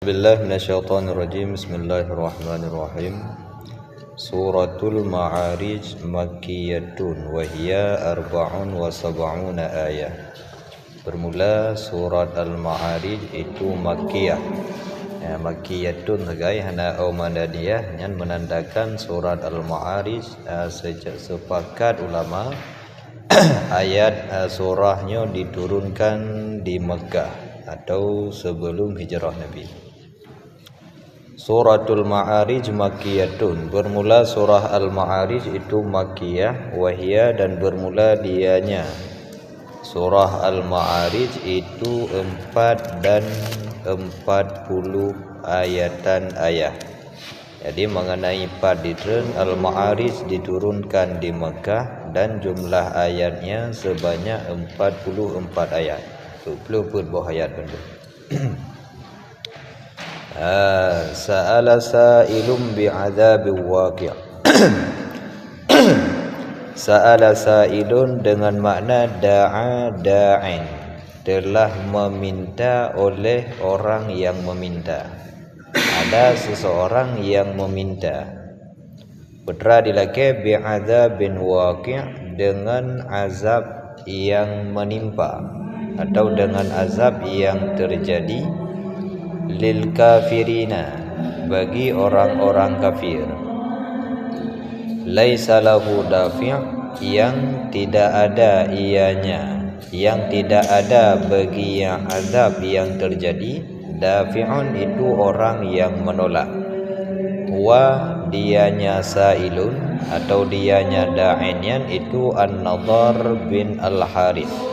Billah minasyaitonir rajim. Bismillahirrahmanirrahim. Suratul Ma'arij Makkiyatun wa hiya arba'un wa sab'una ayah. Bermula surat Al-Ma'arij itu Makkiyah. Makkiyatun sebagai hana au madaniyah yang menandakan surat Al-Ma'arij sepakat ulama ayat surahnya diturunkan di Makkah atau sebelum hijrah Nabi. Suratul Ma'arij Makkiyatun, bermula surah Al-Ma'arij itu Makkiyah, wahia dan bermula dianya. Surah Al-Ma'arij itu 4 dan 40 ayatan ayat. Jadi mengenai paditren Al-Ma'arij diturunkan di Makkah dan jumlah ayatnya sebanyak 44 ayat. 24 ayat benda. Sa'ala sa'ilun bi'adzabin waqi'. Sa'ala sa'ilun dengan makna da'a da'in, telah meminta oleh orang yang meminta. Ada seseorang yang meminta. Putra dilake bi'adzabin waqi', dengan azab yang menimpa atau dengan azab yang terjadi lil kafirina, bagi orang-orang kafir. Laisa lahu dafi', yang tidak ada ianya, yang tidak ada bagi yang azab yang terjadi. Dafi'un itu orang yang menolak. Wa dianya sa'ilun atau dianya da'inyan itu An-Nadhar bin Al-Harith.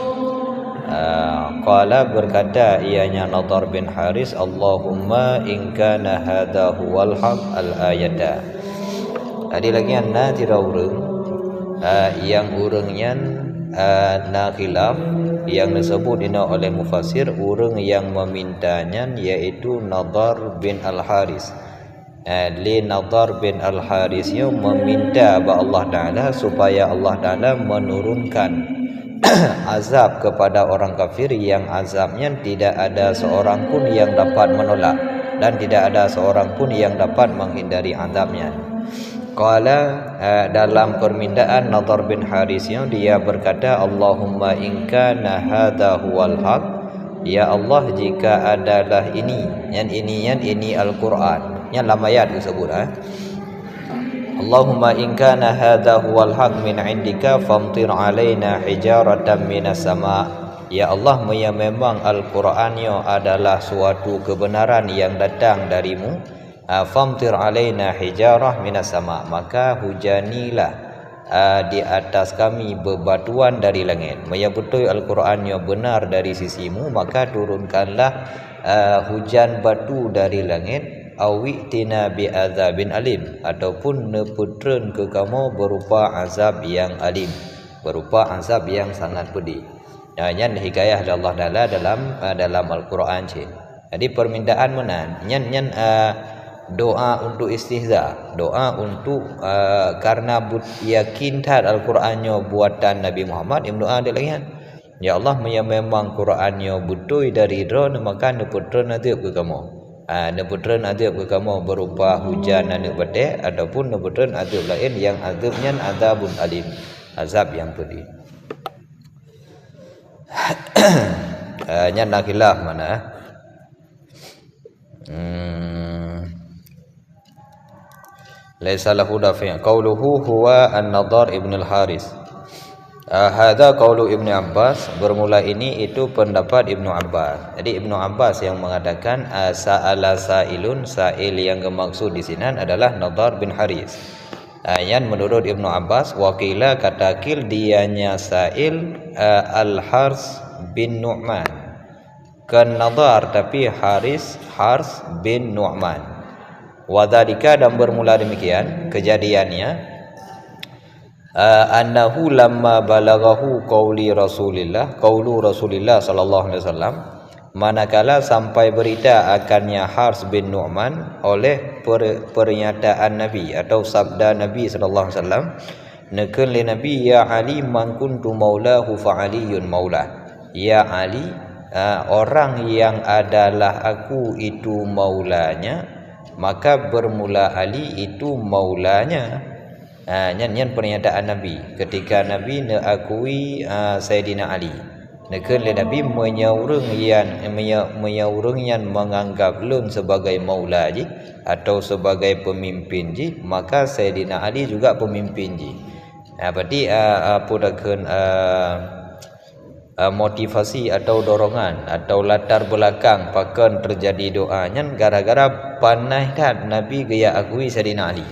Qala berkata ianya Nadhar bin Haris, Allahumma in kana hadha huwal haq al-ayata. Ada lagi anna tira urang yang urangnya na khilaf yang disebut dina oleh mufassir urang yang memintanya yaitu Nadhar bin Al-Haris. Li Nadhar bin Al-Haris yang meminta kepada Allah Taala supaya Allah Taala menurunkan azab kepada orang kafir yang azabnya tidak ada seorang pun yang dapat menolak dan tidak ada seorang pun yang dapat menghindari azabnya. Qala dalam permintaan Nadhar bin Haris yang dia berkata, Allahumma in kana hadza huwal haq, ya Allah jika adalah ini Al-Quran yang dalam ayat disebut Allahumma in kana hadza huwal haq min indika famtir alaina hijaratan minas sama. Ya Allah, ya memang Al-Qur'annya adalah suatu kebenaran yang datang darimu, famtir alaina hijarah minas sama, maka hujanilah di atas kami bebatuan dari langit. Ya betul Al-Qur'annya benar dari sisimu, maka turunkanlah hujan batu dari langit. Awi'tina bi'adzabin alim, ataupun neputren ke kamu berupa azab yang alim, berupa azab yang sangat pedih. Yang hikayah Allah Taala dalam Al-Quran. Jadi permintaan mana? Doa untuk istihza, doa untuk karena yakin tad Al-Qurannya buatan Nabi Muhammad. Yang doa dia lagi ya Allah, memang Qurannya betul dari drone, maka neputren azab ke kamu. Neputren azab ke kamu berupa hujan dan badai, ataupun neputren azab lain yang azabnya azabun alim, azab yang pedih. Nya nak khilaf mana? Laisa lahu dafi'. Qauluhu huwa An-Nadhar ibn Al-Haris. Hadza qaulu Ibnu Abbas, bermula ini itu pendapat Ibnu Abbas. Jadi Ibnu Abbas yang mengatakan sa'ala sa'ilun, sa'il yang dimaksud di sini adalah Nadhar bin Haris. Yang menurut Ibnu Abbas, wakila katakil dianya sa'il Al-Hars bin Nu'man. Kan Nadhar tapi Hars bin Nu'man. Wadhalika, dan bermula demikian kejadiannya annahu lamma balaghahu qaulu Rasulillah sallallahu alaihi wasallam, manakala sampai berita akannya Hars bin Nu'man oleh pernyataan Nabi atau sabda Nabi sallallahu alaihi wasallam, nakun li Nabi ya Ali man kuntu maulahu fa aliyun maulah. Ya Ali, orang yang adalah aku itu maulanya, maka bermula Ali itu maulanya. Nyan pernyataan Nabi ketika Nabi nak akui Sayyidina Ali. Nekan Nabi menyaurung yang menganggap lun sebagai maula ji atau sebagai pemimpin ji, maka Sayyidina Ali juga pemimpin ji. Berarti apa dakun motivasi atau dorongan atau latar belakang pakan terjadi doanya gara-gara panai kat Nabi gaya akui Sayyidina Ali.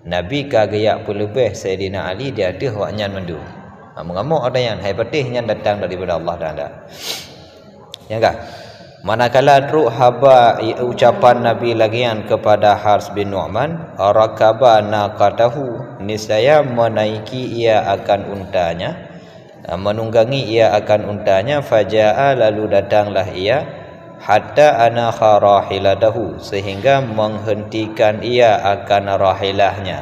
Nabi ka gaya pelebih Sayyidina Ali dia ada waknya mendu. Mengamuk ada yang hai petihnya datang daripada Allah Taala. Ya enggak? Manakala truk haba ucapan Nabi lagian kepada Haris bin Nu'man, rakaba naqatahu, niscaya menaiki ia akan untanya, menunggangi ia akan untanya, faja'a lalu datanglah ia, hatta anakha rahilatahu, sehingga menghentikan ia akan rahilahnya,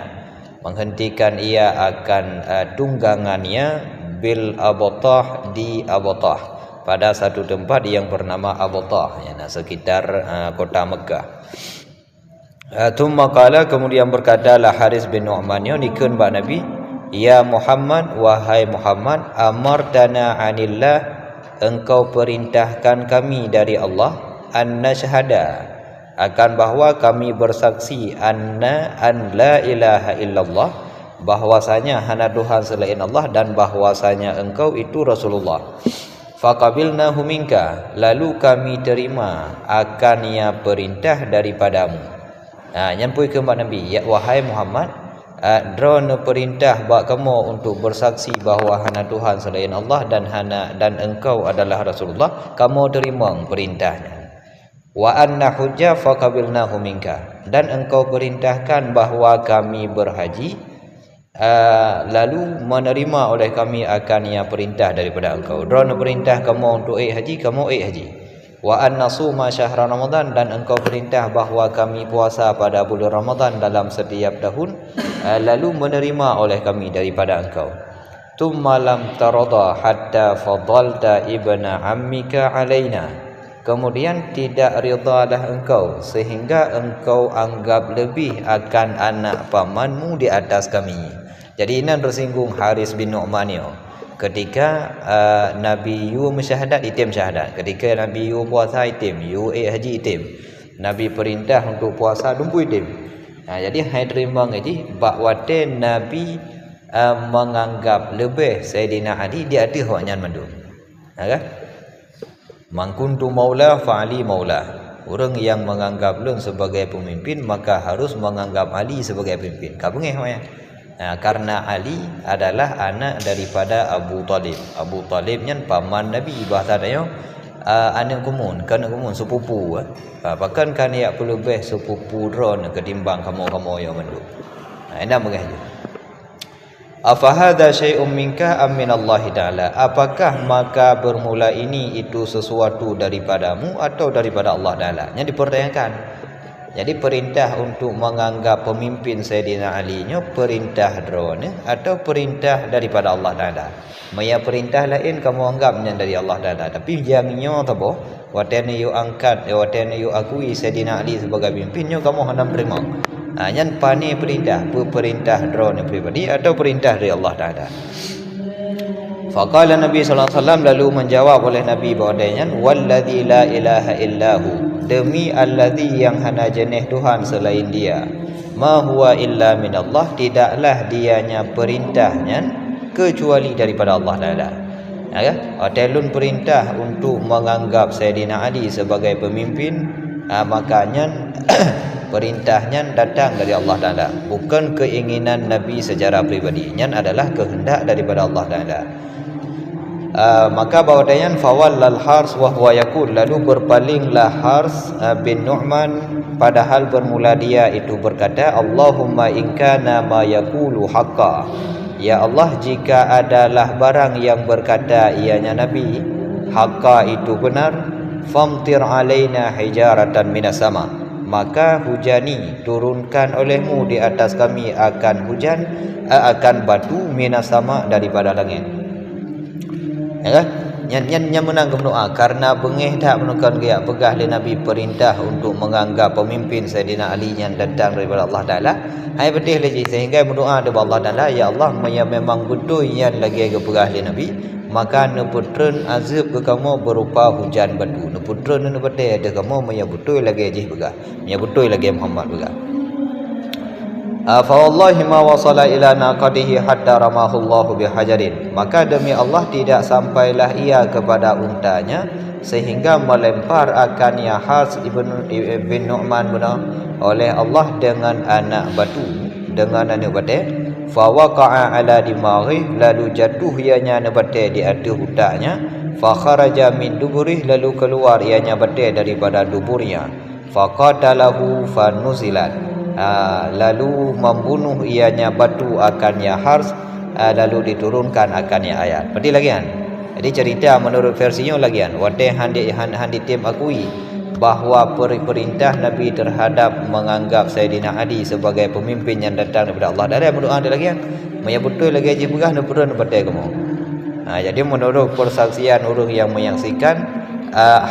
menghentikan ia akan tunggangannya, bil Abtah, di Abtah, pada satu tempat yang bernama Abtah, ya, sekitar kota Mekah. Thumma qala, kemudian berkatalah Haris bin Nu'man nikun ba Nabi, ya Muhammad, wahai Muhammad, amartana anillah, engkau perintahkan kami dari Allah, an nashhada, akan bahawa kami bersaksi, an la ilaha illallah, bahwasanya hana Tuhan selain Allah, dan bahwasanya engkau itu Rasulullah. Faqabilnahu minka, lalu kami terima akan ia perintah daripadamu. Nyampui ke Nabi, ya wahai Muhammad, drone perintah bak kamu untuk bersaksi bahawa hana Tuhan selain Allah dan engkau adalah Rasulullah, kamu terima perintahnya. Wa anna hujja faqabilnahu minka, dan engkau perintahkan bahawa kami berhaji, lalu menerima oleh kami akan ia perintah daripada engkau. Drone perintah kamu untuk haji, kamu haji. Wa anna suma syahr Ramadan, dan engkau perintah bahawa kami puasa pada bulan Ramadan dalam setiap tahun, lalu menerima oleh kami daripada engkau. Thumma lam tarada hatta fadalta ibna ammika alaina, kemudian tidak ridalah engkau sehingga engkau anggap lebih akan anak pamanmu di atas kami. Jadi ini tersinggung Haris bin Nu'man ketika Nabi yu mensyahadat, itim syahadat. Ketika Nabi yu puasa, itim, yu haji, itim. Nabi perintah untuk puasa, dumpu itim. Jadi hai terima ngaji bakwate Nabi menganggap lebih Sayyidina Ali di atas waknya mandu. Kan? Man kuntu maula fa Ali maula. Orang yang menganggap lun sebagai pemimpin maka harus menganggap Ali sebagai pemimpin. Kabungeh ya. Karena Ali adalah anak daripada Abu Talib. Abu Talib nyan paman Nabi, bahasa dia anak kumun, kan kumun sepupu. Bahkan kan ia perlu lebih sepupu drone ketimbang kamu yang mendu. Anda mengaji. Afa hadza syai'un minka am min Allah Ta'ala? Apakah maka bermula ini itu sesuatu daripadamu atau daripada Allah Ta'ala? Yang dipertanyakan. Jadi perintah untuk menganggap pemimpin Sayyidina Ali nya perintah drone atau perintah daripada Allah Ta'ala. Maya perintah lain kamu anggapnya dari Allah Ta'ala, tapi jamnya tabo watene yu angkat, watene yu akui Sayyidina Ali sebagai pemimpinnya kamu hendak terima. Yang pani perintah drone pribadi atau perintah dari Allah Ta'ala. Faqala Nabi sallallahu alaihi wasallam, lalu menjawab oleh Nabi bahwasanya walladzi la ilaha illahu, demi alladzi yang hana jenis Tuhan selain dia, ma huwa illa minallah, tidaklah dianya perintahnya kecuali daripada Allah Taala. Ya, atelun perintah untuk menganggap Sayyidina Ali sebagai pemimpin, makanya perintahnya datang dari Allah Taala, bukan keinginan Nabi secara pribadi, nya adalah kehendak daripada Allah Taala. Maka bawadanya fawallal Hars wa huwa yaqul, lalu berpalinglah Hars bin Nu'man padahal bermula dia itu berkata, Allahumma in kana ma yaqulu haqqa, ya Allah jika adalah barang yang berkata ianya Nabi haqqa itu benar, famtir alaina hijaratan minas sama, maka hujani, turunkan olehmu di atas kami akan hujan, akan batu minas sama, daripada langit. Ya kan? Yang menang berdoa karena bengih dah menekan dia pegah le Nabi perintah untuk menganggap pemimpin Saidina Ali yang datang daripada Allah Taala. Hai betul lagi sehingga berdoa kepada Allah Taala, ya Allah memang betul yang lagi ke pegah le Nabi, maka ne putren azab ke kamu berupa hujan batu. Ne putren ne betul ada kamu yang betul lagi je pegah. Yang betul lagi Muhammad pegah. Fa wallahi ma wasala ila naqadihi hatta ramahu Allah bihajarin. Maka demi Allah tidak sampailah ia kepada untanya sehingga melempar akannya Harits bin Nu'man oleh Allah dengan anak batu, dengan anak batu. Fa waqa'a ala dimaghi, lalu jatuh ianya anak batu di atas utaknya. Fa kharaja min duburih, lalu keluar ianya batu daripada duburnya. Fa qatalahu fa nuzilat, lalu membunuh ianya batu akannya Harits, lalu diturunkan akannya ayat. Berarti lagi kan? Jadi cerita menurut versinya lagi kan. Wadai handi tim akui bahawa perintah Nabi terhadap menganggap Sayyidina Ali sebagai pemimpin yang datang daripada Allah. Dari berdoa dia lagi kan. Maya betul lagi aja begah nak pernah berdekat kamu. Jadi menurut persaksian orang yang menyaksikan,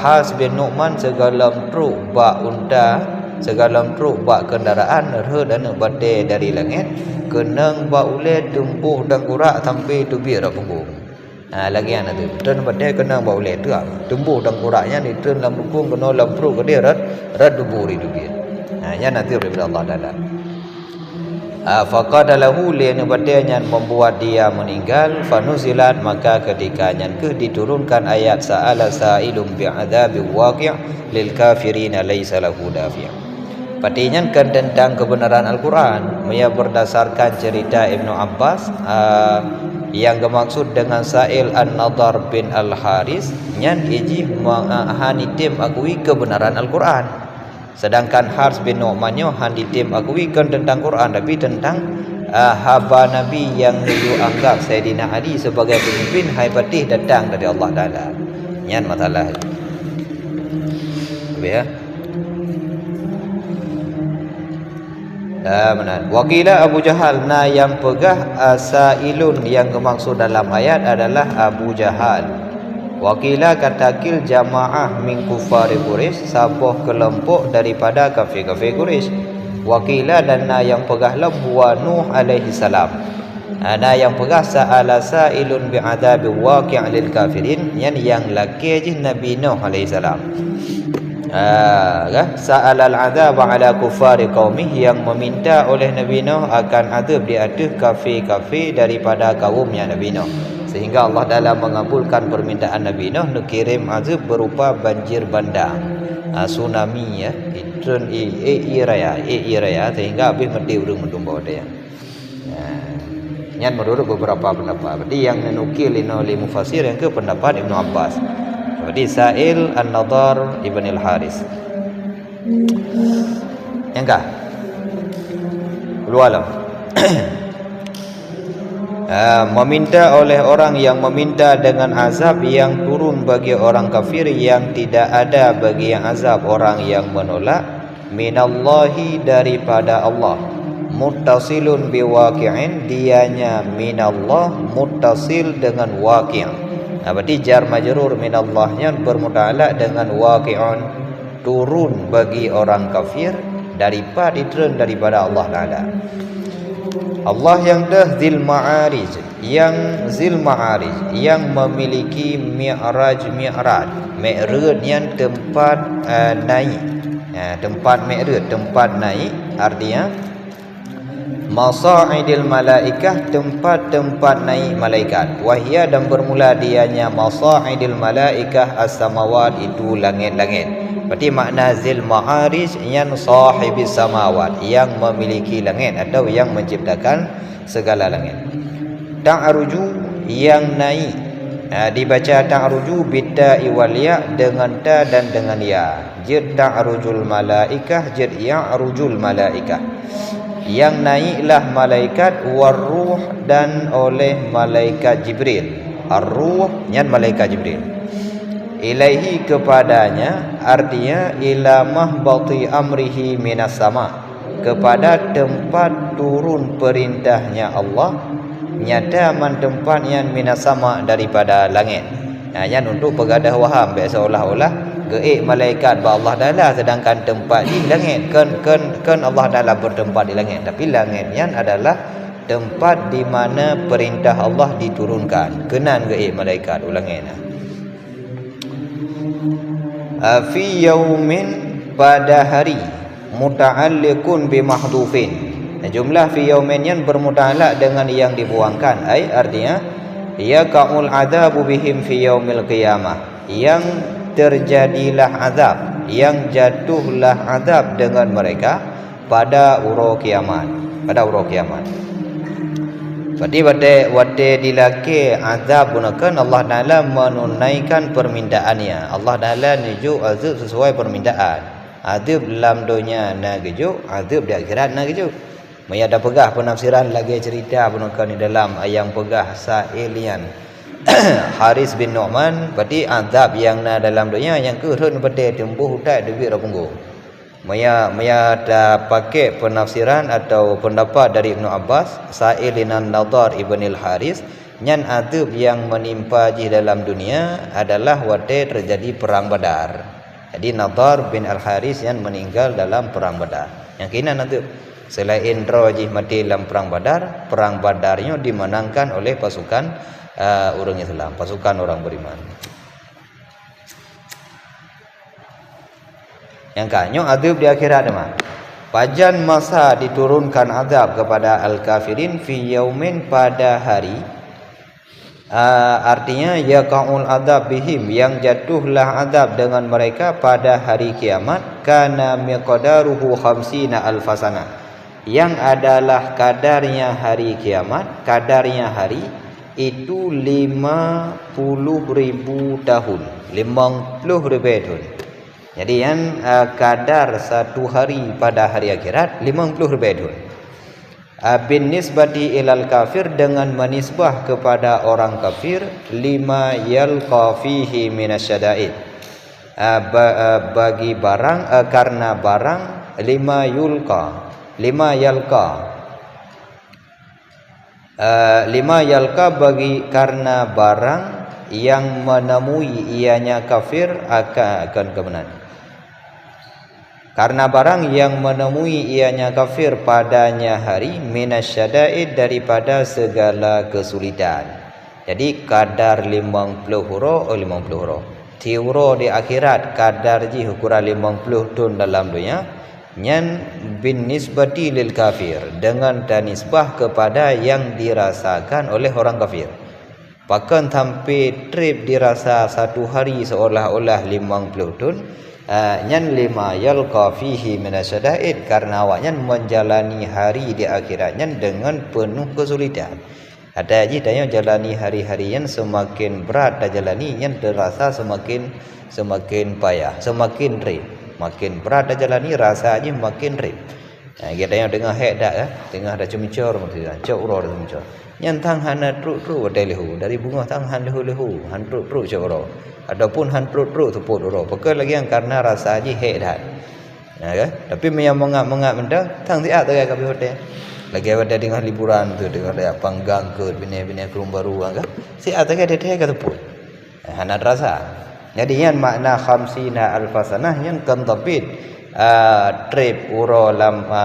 Harits bin Nu'man segala truk bak unta, segala truk bak kendaraan nerhe dan badai dari langit kenang bak ulet tumpuh dan kurak sampai tubir dah punggung. Lagi anak tu tren badai kenang bak ulet tu tumpuh dan kuraknya ni tren dalam punggung kena dalam truk ke dia rat tubur itu dia. Yang nanti daripada Allah Taala. Faqadalahu lian badainya membuat dia meninggal, fanuzilat, maka ketikanya ke diturunkan ayat sa'ala sa'ilum bi'adzabi waqi' lil kafirin laisa lahu dafi'. Patinyankan tentang kebenaran Al-Quran ia berdasarkan cerita Ibnu Abbas, yang bermaksud dengan Sa'il An-Nadar bin Al-Haris yang iji hanitim akui kebenaran Al-Quran. Sedangkan Harits bin Nu'man hanitim akui kan tentang Quran, tapi tentang haba Nabi yang dianggap Sayyidina Ali sebagai pemimpin hai patih datang dari Allah Taala. Yang masalah. Ya. Benar. Wakila Abu Jahal, yang pegah Sa'ilun yang dimaksud dalam ayat adalah Abu Jahal. Wakila katakil jamaah min kufari Quraisy, sabuh kelompok daripada kafir-kafir Quraisy. Wakila dan yang pegah lam huwa Nuh alaihi salam. Yang pegah sa'ala sa'ilun bi'adabi waqi' lil kafirin, yang laki je Nabi Nuh alaihi salam. Sa'ala al-'adzab 'ala kuffari qaumih, yang meminta oleh Nabi Nuh akan azab di atas kafir-kafir daripada kaumnya Nabi Nuh. Sehingga Allah Taala mengabulkan permintaan Nabi Nuh nak kirim azab berupa banjir bandang, tsunami ya, itun raya sehingga habis mati urang mentumbuh dia. Yang menurut beberapa pendapat. Jadi yang menukil oleh mufassir yang ke pendapat Ibnu Abbas. Jadi Sa'il An-Nadar ibn Al-Haris. Yang kah? Lualam. Meminta oleh orang yang meminta dengan azab yang turun bagi orang kafir, yang tidak ada bagi yang azab orang yang menolak, minallahi daripada Allah, muttasilun biwaqi'in, dianya minallah muttasil dengan waqi'. Berarti jar majrur minallahnya bermuta'alaq dengan waqi'un, turun bagi orang kafir daripada Allah Taala. Allah yang dah zil ma'arij, yang memiliki mi'raj, mi'raj yang tempat naik, tempat mi'raj, tempat naik, artinya masa'idil malaikah, tempat-tempat naik malaikat. Wahia, dan bermula dianya masa'idil malaikah as-samawat, itu langit-langit. Berarti makna zil ma'arij yang sahibis samawat, yang memiliki langit atau yang menciptakan segala langit. Ta'aruju, yang naik, dibaca ta'aruju bitta'i wal ya, dengan ta dan dengan ya. Jid ta'arujul malaikah, jid ya'arujul malaikah. Yang naiklah malaikat, warruh, dan oleh malaikat Jibril. Ar-ruh yang malaikat Jibril. Ilaihi, kepadanya, artinya ila mahbati amrihi minas sama, kepada tempat turun perintahnya Allah, nyata man tempat yang minas sama, daripada langit. Yang untuk pegadah waham seolah-olah geik malaikat ba Allah Taala, sedangkan tempat di langit kan Allah Taala bertempat di langit, tapi langit yang adalah tempat di mana perintah Allah diturunkan. Kenan geik malaikat ulangnya. Fi yaumin, pada hari, muta'alliqun bi mahdhufin. Jumlah fi yaumin yang bermuta'allaq dengan yang dibuangkan, artinya yaqa'ul adabu bihim fi yaumil qiyamah, yang terjadilah azab, yang jatuhlah azab dengan mereka pada uro kiamat, Berarti wate dilaki azab gunakan Allah Taala menunaikan permintaannya. Allah Taala nuju azab sesuai permintaan. Azab dalam dunia na gejuk, azab di akhirat na gejuk. Maya ada pegah penafsiran lagi cerita gunakan di dalam yang pegah Sa'ilian Haris bin Nu'man, berarti azab yang na dalam dunia yang keurun pada tembuh hutai duit rapunggu. Maya ada pakai penafsiran atau pendapat dari Ibnu Abbas, Sa'ilinan Nadar ibn al-Haris, nyan azab yang menimpa di dalam dunia adalah waktu terjadi perang Badar. Jadi Nadar bin al-Haris yang meninggal dalam perang Badar. Yang kini azab selain rajih mati dalam perang Badar, perang Badarnya dimenangkan oleh pasukan orang Islam, pasukan orang beriman. Yang kanyo azab di akhirat mah. Pajan masa diturunkan azab kepada al-kafirin fi yaumin, pada hari. Artinya yaqaul azab bihim, yang jatuhlah azab dengan mereka pada hari kiamat, kana miqdaruhu 50 alfasana, yang adalah kadarnya hari kiamat, kadarnya hari itu 50.000 tahun, 50.000 tahun. Jadi yang kadar satu hari pada hari akhirat 50.000 tahun. Bin nisbati ilal kafir, dengan menisbah kepada orang kafir, lima yalqa fihi minasyada'id, bagi barang karena barang, lima yalqa bagi karena barang yang menemui ianya kafir akan kebenaran. Karena barang yang menemui ianya kafir padanya hari, minasyada'id, daripada segala kesulitan. Jadi kadar 50 huruf, 50 huruf. Tiuro di akhirat kadar ji ukuran 50 tahun dalam dunia, nyan bin nisbati lil kafir, dengan tanisbah kepada yang dirasakan oleh orang kafir. Bahkan sampai trip dirasa satu hari seolah-olah 50 tahun. Nyan lima yalqa fihi minasyada'id, karena awaknya menjalani hari di akhiratnya dengan penuh kesulitan. Ada aja tanya jalani hari-hari yang semakin berat dah jalani, yang terasa semakin payah, semakin rib. Makin berat dah jalani, rasa aja makin rib. Kita tanya dengar hek dak tengah dah cemicor maksudnya, cok ro dah cemicor. Yang tang hana truk lehu, dari bunga tang han lehu, han truk cok ro. Adapun han truk teput ro. Pekal lagi yang karena rasa aja hek dah. Tapi yang mengap mendak tang siat tak ke hotel. Lagi ada dengan liburan tu, dengan dia panggang ke bini-bini kerum baru kan. Siat tak ada ke teput. Hana rasa. Jadi yang makna 50 alfasanah yang kentapit trip uro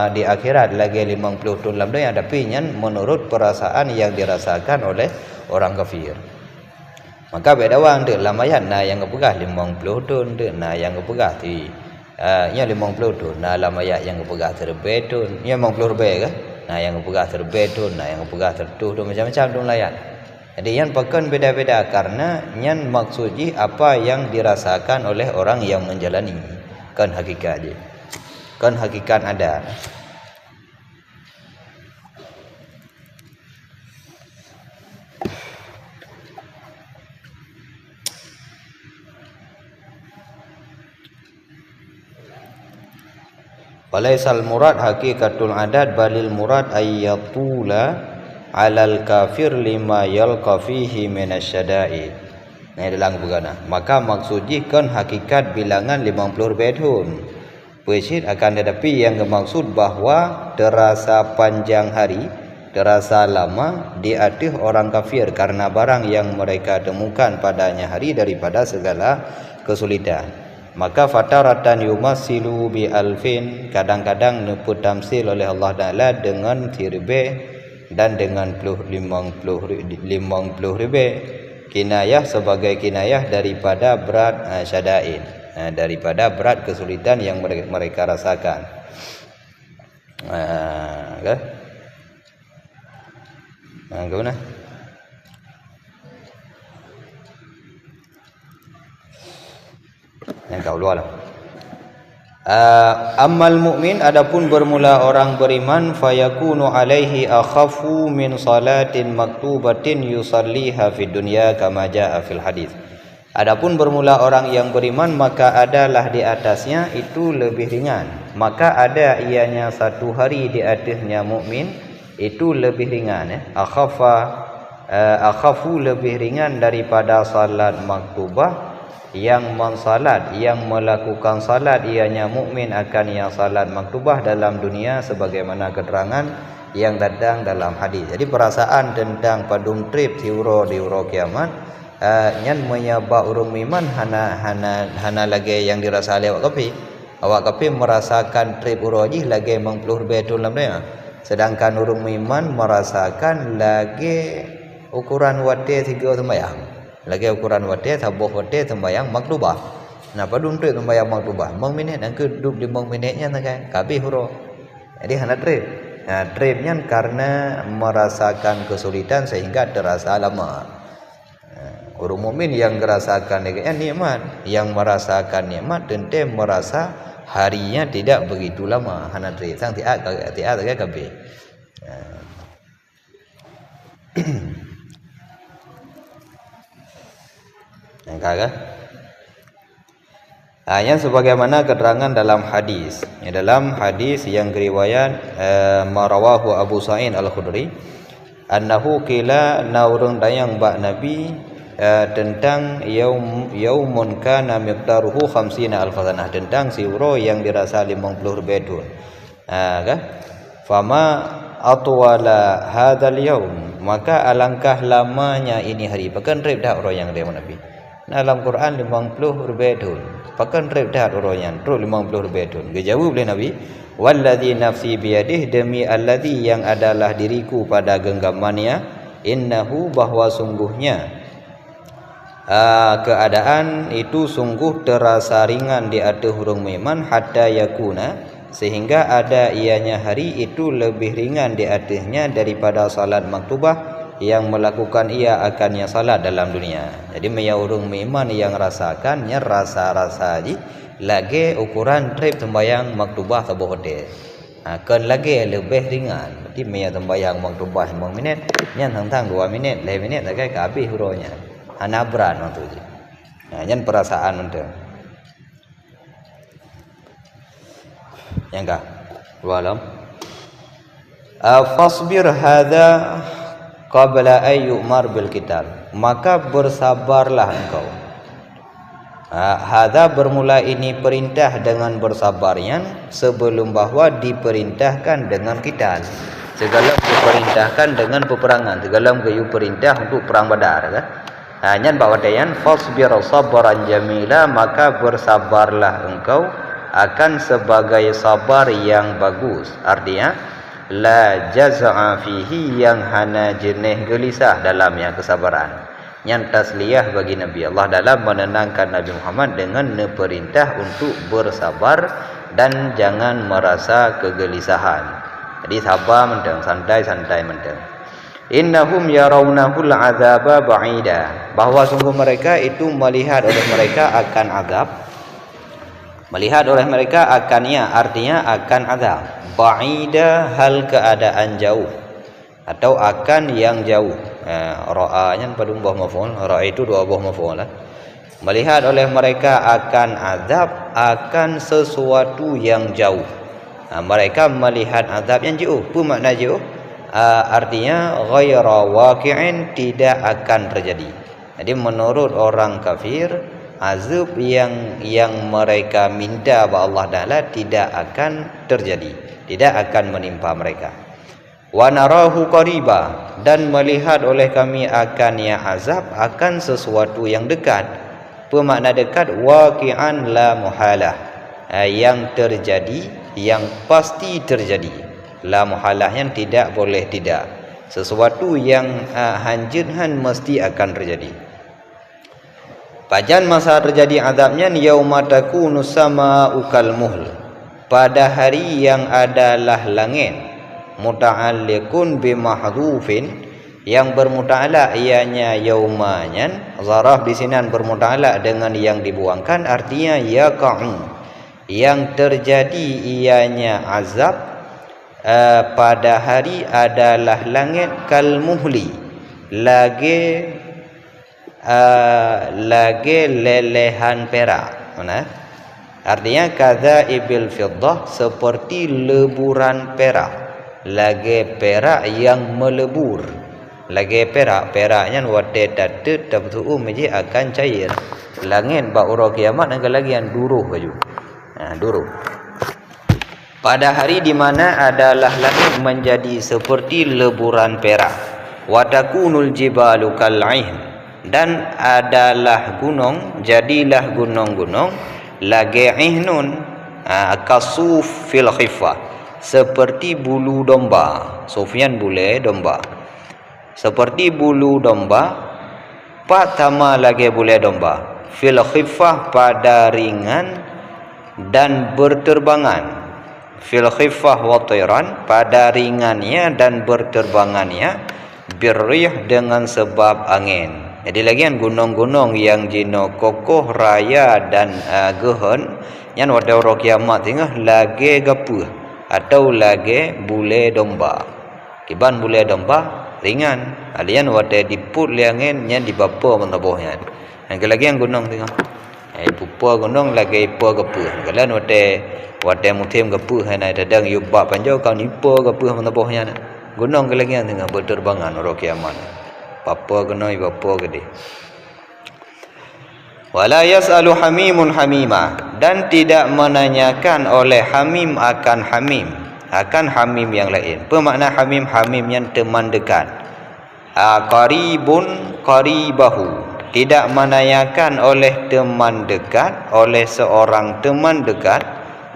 di akhirat lagi 50 tahun dalam dunia, tapi yang menurut perasaan yang dirasakan oleh orang kafir. Maka beda wang de lamayan na yang kepegah 50 tahun de na yang kepegah ti nya 50 tahun na lamaya yang kepegah terbe tahun nya 50 lebih ke na yang kepegah terbe tahun na yang kepegah tertuh macam-macam tu layan. Jadi yang pakan beda-beda karena yang maksudnya apa yang dirasakan oleh orang yang menjalani. Kan hakikat je, kan hakikat ada. Walaisal murad hakikatul adat, balil murad ayyatula alal kafir lima yalqa fihi minasyada'id. Nah, dalam begana. Maka maksudnya kan hakikat bilangan 50 tahun. Pesit akan tetapi yang dimaksud bahwa terasa panjang hari terasa lama di atas orang kafir karena barang yang mereka temukan padanya hari daripada segala kesulitan. Maka fataratan yumasilu bi alfin, kadang-kadang neput tamsil oleh Allah Taala dengan tirbe dan dengan limang puluh ribu kinayah sebagai kinayah daripada berat syadain, daripada berat kesulitan yang mereka rasakan. Gimana? Yang kau luar lah. Ammal mu'min, adapun bermula orang beriman, fayakunu alaihi akhafu min salatin maktubatin yusalliha fid dunya kama jaa fil hadis. Adapun bermula orang yang beriman, maka adalah di atasnya itu lebih ringan. Maka ada ianya satu hari di atasnya mukmin itu lebih ringan. Akhafu lebih ringan daripada salat maktubah. Yang mensalat, yang melakukan salat ianya mukmin akan yang salat maktubah dalam dunia sebagaimana keterangan yang datang dalam hadis. Jadi perasaan tentang padum trip diuro kiamat nyan menyabak urung iman hana lagi yang dirasa oleh awak kapi merasakan trip uroji lagi mengpuluh betul dalam dia. Sedangkan urung iman merasakan lagi ukuran wate 3 sembahyang. Lagi ukuran wate tabuh wate sembahyang maktubah. Nah padum trip sembahyang maktubah 5 minit dan ke 25 minitnya kan kapi huro. Jadi hana trip. Nah tripnya karena merasakan kesulitan sehingga terasa lama. Orang mukmin yang merasakan nikmat, yang merasakan nikmat tentu merasa harinya tidak begitu lama. Hana trip sang tiap kapi. Yang kagak yang sebagaimana keterangan dalam hadis, dalam hadis yang riwayat marawahu Abu Sa'id Al-Khudri annahu qila naurun dayang bak Nabi tentang yaumun kana miqdaruhu 50 alf sanah, tentang siuro yang dirasa 50 bedun. Fama atwala hadzal yaum, maka alangkah lamanya ini hari. Pakan rib dah orang yang dia Nabi. Dalam Quran 50 bedun. Pakan rib dah orang yang terus 50 bedun. Dijawab oleh Nabi, walladzi nafsi biyadihi, demi alladzi yang adalah diriku pada genggamannya, innahu bahwa sungguhnya keadaan itu sungguh terasa ringan di atas hurung iman hatta yakuna, sehingga ada ianya hari itu lebih ringan di atasnya daripada salat maktubah yang melakukan ia akannya salat dalam dunia. Jadi maya hurung iman yang rasakannya rasa-rasa lagi ukuran trip sembahyang maktubah tabuh hotel. Kan lagi lebih ringan. Jadi maya sembahyang maktubah 5 minit, nyan tentang 2 minit, 5 minit lagi habis huronya. Anabran untuk je. Nyan perasaan untuk. Yang kah? Walam. Fasbir hadza qabla ay yu'mar bil qital, maka bersabarlah engkau. Hadza bermula ini perintah dengan bersabarnya sebelum bahwa diperintahkan dengan qital. Segala diperintahkan dengan peperangan, segala gayu perintah untuk perang Badar kan. Hanya bahawa dayan fasbir sabran jamila, maka bersabarlah engkau akan sebagai sabar yang bagus. Artinya la jaz'a fihi, yang hana jenih gelisah dalamnya kesabaran. Yang tasliyah bagi Nabi Allah dalam menenangkan Nabi Muhammad dengan perintah untuk bersabar dan jangan merasa kegelisahan. Jadi sabar mentang, santai-santai mentang. Innahum yarawnahul azaba ba'ida, bahwa sungguh mereka itu melihat oleh mereka akan azab. Melihat oleh mereka akannya, artinya akan azab. Ba'ida hal keadaan jauh atau akan yang jauh. Ra'anya pada buah maf'ul, ra'a itu 2 buah maf'ul lah. Melihat oleh mereka akan azab, akan sesuatu yang jauh. Mereka melihat azab yang jauh. Apa makna jauh? Artinya ghaira waqi'in, tidak akan terjadi. Jadi menurut orang kafir, azab yang mereka minta kepada Allah Taala tidak akan terjadi, tidak akan menimpa mereka. wa narahu qariba, dan melihat oleh kami akan yang azab akan sesuatu yang dekat. Bermakna dekat waqi'an la muhalah, yang terjadi, yang pasti terjadi. La muhalah yang tidak boleh tidak, sesuatu yang hanjithan mesti akan terjadi. Pajan masa terjadi azabnya yauma takunu sama'u kal muhl, pada hari yang adalah langit muta'alliqun bimahdhufin, yang bermuta'alaq ianya yaumanyan. Zaraf di sini bermuta'alaq dengan yang dibuangkan, artinya yaqa'u, yang terjadi ianya azab pada hari adalah langit kal muhli, lagi lelehan perak. Mana? Artinya kadzaibil fiddah, seperti leburan perak, lagi perak yang melebur. Lagi peraknya wate tatet tabtu meji akan cair. Langit ba ura kiamat angka lagi yang duruh baju. Duruh. Pada hari di mana adalah langit menjadi seperti leburan perak. Wa takunul jibalu kal'in, dan adalah gunung, jadilah gunung-gunung lagi ihnun kasuf fil khifah, seperti bulu domba. Sufyan bule domba, seperti bulu domba. Patama lagi bulu domba fil khifah, pada ringan dan berterbangan. Fil khifah wa tayran, pada ringannya dan berterbangannya. Birrih, dengan sebab angin. Jadi lagian gunung-gunung yang jino kokoh raya dan gehen, yang pada orang kiamat tengah lagi gapuh atau lagi bule domba. Kiban bule domba ringan, alian wate diput liangin yang dibapa mentabohnya. Yang lagi yang gunung tengah pupa gunung lagi ipa gapuh. Kalian wate mutim gapuh hana dadang yubak panjau kau nipa gapuh mentabohnya. Gunung lagi yang tengah berterbangan orang kiamat. Papa kena bapa gede. Wala yasalu hamimun hamima, dan tidak menanyakan oleh hamim akan hamim yang lain. Bermakna hamim yang teman dekat. Qaribun qaribahu, tidak menanyakan oleh teman dekat, oleh seorang teman dekat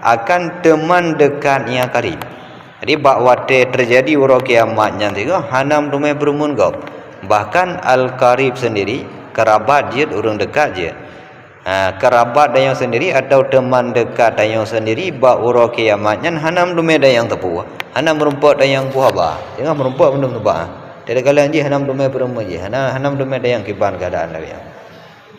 akan teman dekatnya qarib. Jadi bakwate terjadi ura kiamatnya tiga hanam rumai berumun gau. Bahkan al-qarib sendiri, kerabat je, orang dekat je. Kerabat dayang sendiri atau teman dekat dayang sendiri, ba ura kiamatnya hanam dumai dayang tepu. Hanam merumpat dayang puhaba. Jangan merumpat benda tebak. Tidak kalian je hanam dumai berumur je. Hanam dumai dayang kiban keadaan lagi.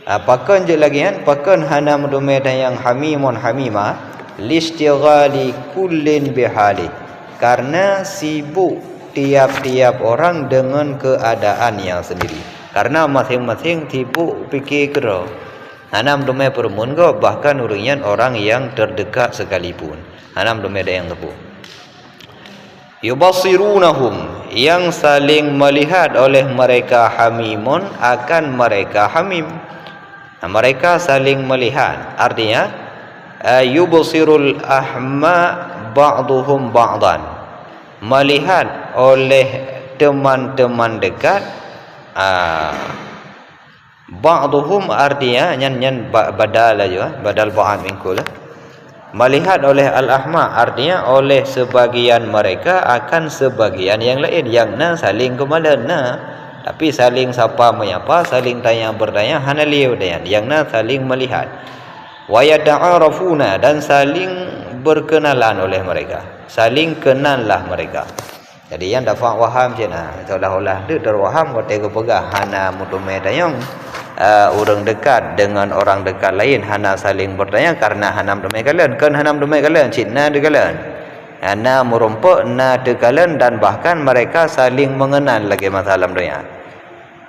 Pakan je lagi kan, pakan hanam dumai dayang hamimun hamima listighali kullin bihali, karena sibuk tiap-tiap orang dengan keadaan yang sendiri. Karena masing-masing sibuk fikir kera. Hanam domai perumun ko, bahkan uringan orang yang terdekat sekalipun. Hanam domai ada yang tepu. Yubasirunahum, yang saling melihat oleh mereka hamimun akan mereka hamim. Mereka saling melihat. Artinya yubasirul ahma ba'duhum ba'dan, melihat oleh teman-teman dekat. Ba'duhum artinya nyan badal aja, badal ba'd minkul. Melihat oleh al-ahma artinya oleh sebagian mereka akan sebagian yang lain. Yang na saling kemalan na, tapi saling sapa menyapa, saling tanya bertanya hanaliu dayan. Yang na saling melihat. Wa yata'arafuna, dan saling berkenalan oleh mereka. Saling kenallah mereka. Jadi yang dapat waham je nah, seolah-olah dia terwaham kata pegah hana mutumai dayang orang dekat dengan orang dekat lain hana saling bertanya karena hanam domai kalian kan hanam domai kalian cina de kalian hana merompak na de kalian, dan bahkan mereka saling mengenal lagi masalah dunia.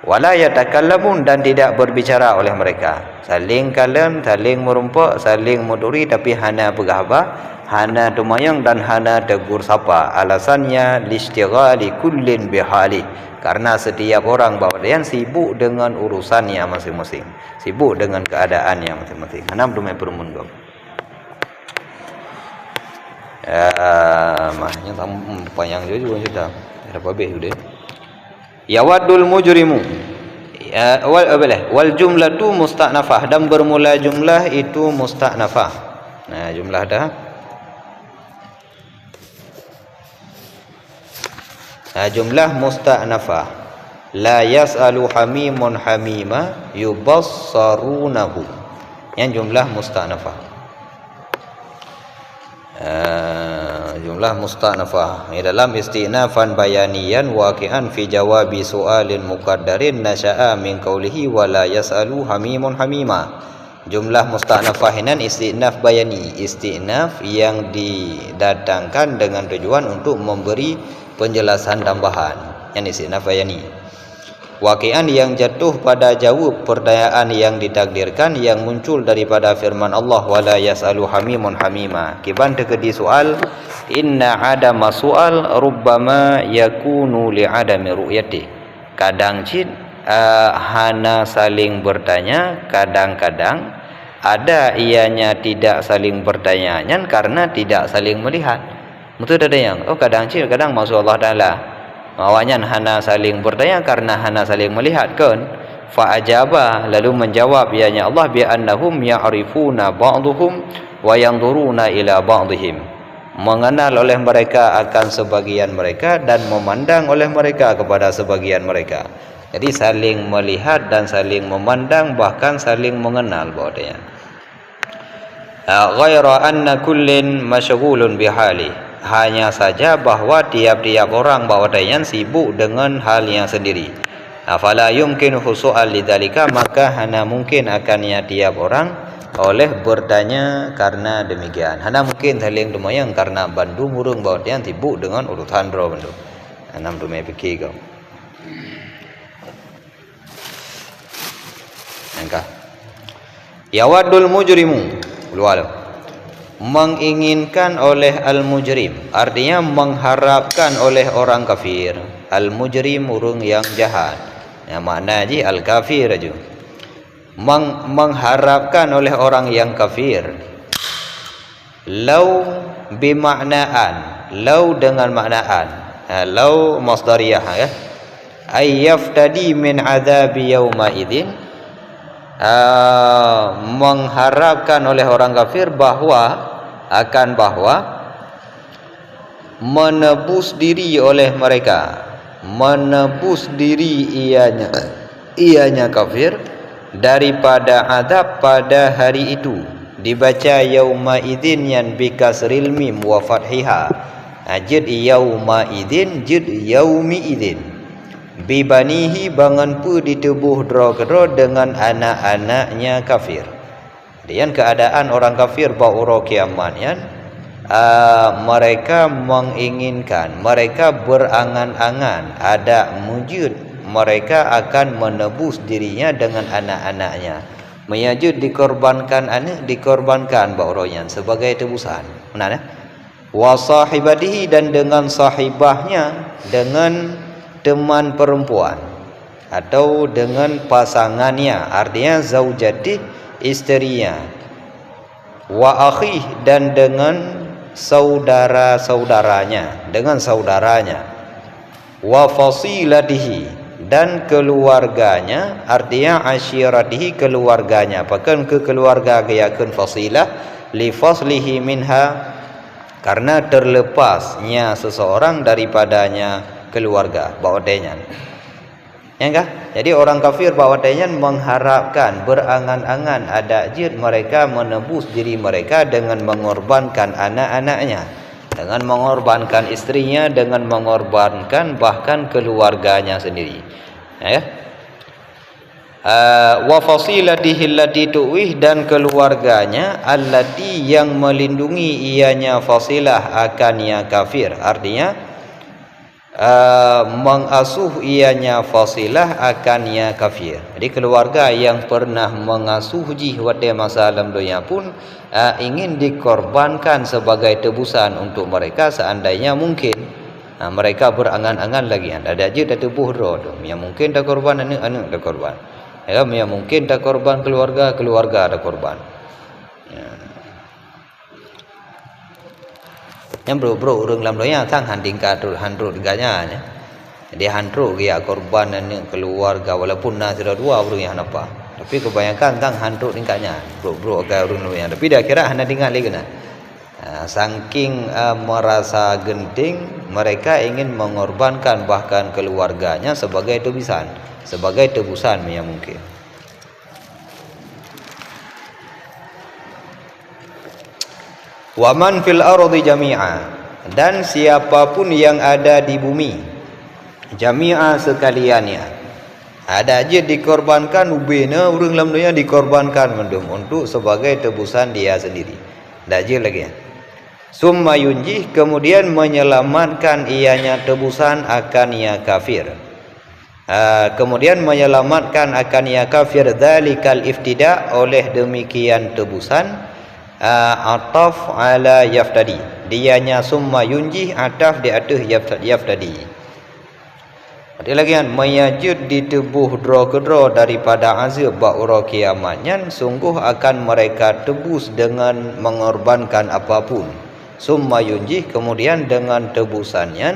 Wala yatakallamun, dan tidak berbicara oleh mereka. Saling kalian, saling merompak, saling muduri, tapi hana pegah apa? Hana tumayang dan hana tegur sapa. Alasannya listighali kullin bihali, karena setiap orang bahawa dia sibuk dengan urusannya masing-masing, sibuk dengan keadaannya masing-masing. Hanam dumai perumun gom. Mahnya tam panjang juga sudah. dapat habis dia. Yawaddul mujrimu. Wal jumlatu musta'nafah, dan bermula jumlah itu musta'nafah. Nah, jumlah dah. Nah, jumlah musta'nafah. La yas'alu hamimun hamima yubassarunahu. Yang jumlah musta'nafah. Jumlah musta'nafah dalam istinafan bayaniyan waqi'an fi jawabi su'alin muqaddarin nasya'a min qawlihi wa la yas'alu hamimun hamima. Jumlah musta'nafah ini istinaf bayani, istinaf yang didatangkan dengan tujuan untuk memberi penjelasan tambahan, yang istinaf bayani. Waqi'an yang jatuh pada jawab pertanyaan yang ditakdirkan yang muncul daripada firman Allah wala yas'alu hamimun hamima. Kiban tekedi soal inna adama soal rubbama yakunu li'adami ru'yati. Kadang cid hana saling bertanya, kadang-kadang ada ianya tidak saling bertanya karena tidak saling melihat. Betul ada yang kadang cid kadang maksud Allah Ta'ala awaknya hana saling bertanya karena hana saling melihat kan. Fa ajaba, lalu menjawab ianya Allah bi annahum ya'rifuna ba'dhum wa yanzuruna ila ba'dihim. Mengenal oleh mereka akan sebagian mereka dan memandang oleh mereka kepada sebagian mereka. Jadi saling melihat dan saling memandang, bahkan saling mengenal bahwanya. Ghaira anna kullin masyghulun bihali. Hanya saja bahwa tiap-tiap orang bahwanya sibuk dengan hal yang sendiri. Afala yumkin husu'al lidzalika, maka hana mungkin akannya tiap orang oleh bertanya karena demikian. Hana mungkin saling dumayang karena bandu murung bahwanya sibuk dengan urutan ro bandu. Anam dumai fikir kau. Angka. Yawaddul mujrimu. Luar. Menginginkan oleh al-mujrim, artinya mengharapkan oleh orang kafir. Al-mujrim urung yang jahat. Yang makna ji al-kafir aja. Mengharapkan oleh orang yang kafir. Lau bimaknaan, lau dengan maknaan. Lau masdariyah ya. Ayyaftadi min adzabi yauma idzin. Mengharapkan oleh orang kafir bahwa menebus diri oleh mereka, menebus diri ianya kafir daripada azab pada hari itu. Dibaca yauma idzin yan bi kasril mim wa fathiha. Jid yauma idzin jid yaumi idzin. Bibanihi bangan pu ditubuh dro dengan anak-anaknya kafir. Dan keadaan orang kafir ba'ura kiamat mereka menginginkan, mereka berangan-angan ada wujud mereka akan menebus dirinya dengan anak-anaknya. Meyajud dikorbankan ba'uranya sebagai tebusan. Benar ya? Wa sahibatihi, dan dengan sahibahnya, dengan teman perempuan atau dengan pasangannya, artinya zaujati, istrinya. Wa akhih, dan dengan saudara-saudaranya, dengan saudaranya. Wa fasilatihi, dan keluarganya, artinya asyiratihi, keluarganya. Bahkan ke keluarga gayakeun fasilah li faslihi minha, karena terlepasnya seseorang daripadanya keluarga bawadanya. Ya enggak? Jadi orang kafir bawadanya mengharapkan, berangan-angan ada jid mereka menebus diri mereka dengan mengorbankan anak-anaknya, dengan mengorbankan istrinya, dengan mengorbankan bahkan keluarganya sendiri. Ya. Wa fasilatihi allati tuwih, dan keluarganya allati yang melindungi ianya fasilah akannya kafir, artinya mengasuh ianya fasilah akannya kafir. Jadi keluarga yang pernah mengasuh pada masa alam dunia pun ingin dikorbankan sebagai tebusan untuk mereka seandainya mungkin. Mereka berangan-angan lagi ada aja dah tubuh roh tu yang mungkin dah korban anak dah korban, ya yang mungkin dah korban keluarga dah korban. Yang bro urang lam doya sang handing ka handrut ganya nya Dia hantruk dia korban dan keluarga walaupun nak sudah dua orang yang apa. Tapi kebanyakan tang hantruk tingkatnya. Bro agak orang yang. Tapi dah kira hana tinggal lagi kena. Saking merasa genting, mereka ingin mengorbankan bahkan keluarganya sebagai tebusan yang mungkin. Waman fil ardi jami'a, dan siapapun yang ada di bumi jami'a sekaliannya, ada aja dikorbankan ubena urang lam dunia dikorbankan mendum untuk sebagai tebusan dia sendiri. Ada aja lagi ya. Summa yunjih, kemudian menyelamatkan ianya tebusan akan ia kafir. Kemudian menyelamatkan akan ia kafir dzalikal iftida, oleh demikian tebusan ataf ala yaftadi, dianya summa yunjih ataf di atas yaftadi. Ada lagi kan mayajud ditebuh dro kedro daripada azab ba'ura kiamatnya, sungguh akan mereka tebus dengan mengorbankan apapun. Summa yunjih, kemudian dengan tebusannya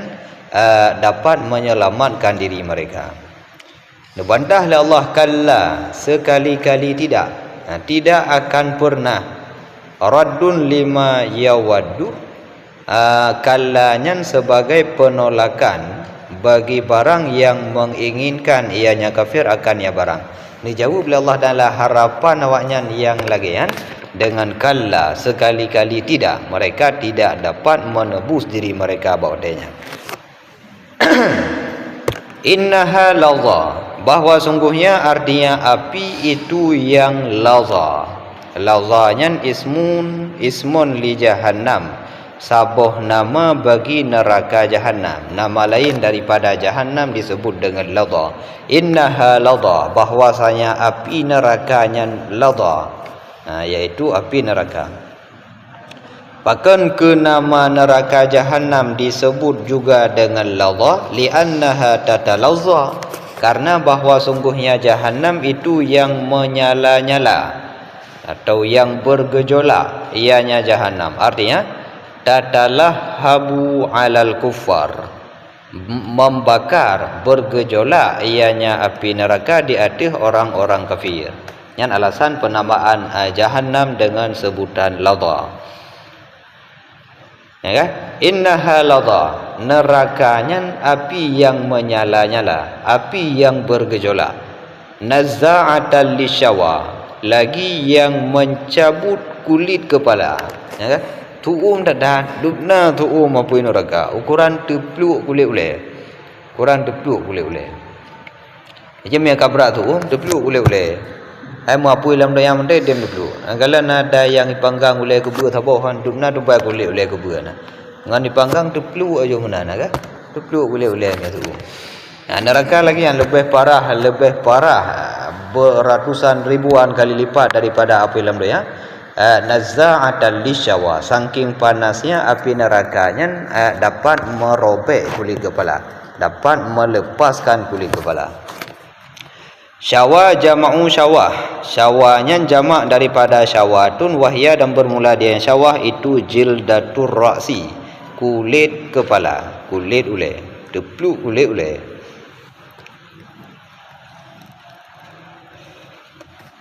dapat menyelamatkan diri mereka. Dibantah oleh Allah, kalla, sekali-kali tidak, tidak akan pernah, raddun lima yawaddu, kalanya sebagai penolakan bagi barang yang menginginkan ianya kafir akan ya barang. Ini jawab oleh Allah dalam harapan awaknya yang lagi kan, dengan kalla, sekali-kali tidak, mereka tidak dapat menebus diri mereka baudanya. Innaha laza, bahwa sungguhnya artinya api itu yang laza. Lazanya ismun li jahannam, sabuh nama bagi neraka jahannam. Nama lain daripada jahannam disebut dengan laza. Innaha laza, bahwasanya api nerakanya laza, yaitu api neraka. Bahkan ke nama neraka jahannam disebut juga dengan laza, li'annaha tatalazza, karena bahwa sungguhnya jahannam itu yang menyala-nyala atau yang bergejolak ianya jahannam. Artinya tatalahabu alal kuffar, membakar, bergejolak ianya api neraka di atas orang-orang kafir. Yang alasan penamaan jahannam dengan sebutan laza. Ya kan? Innaha laza, nerakanya api yang menyala-nyala, api yang bergejolak. Nazza'atan lisyawa, lagi yang mencabut kulit kepala. Ya kan? Tuum dadah, dubna tuum apa neraka. Ukuran tepluk kulit uleh. Ukuran tepluk kulit uleh. Macam yang kabrak tuum tepluk kulit uleh. Ai mu apa dalam yang mendai dem dulu. Kalau ada yang dipanggang oleh kubur thaboh han dubna dubai kulit oleh kubur na. Ngan dipanggang tepluk aja mana na ka? Tepluk oleh ni tu. Neraka lagi yang lebih parah beratusan ribuan kali lipat daripada api dalam dunia. Nazza'atan lisyawa, saking panasnya api nerakanya dapat merobek kulit kepala, dapat melepaskan kulit kepala. Syawa jama'u syawah, syawanya jamak daripada syawatun, wahya, dan bermula dia yang syawah itu jildatur ra'si, kulit kepala, kulit ulai, tepluk kulit ulai.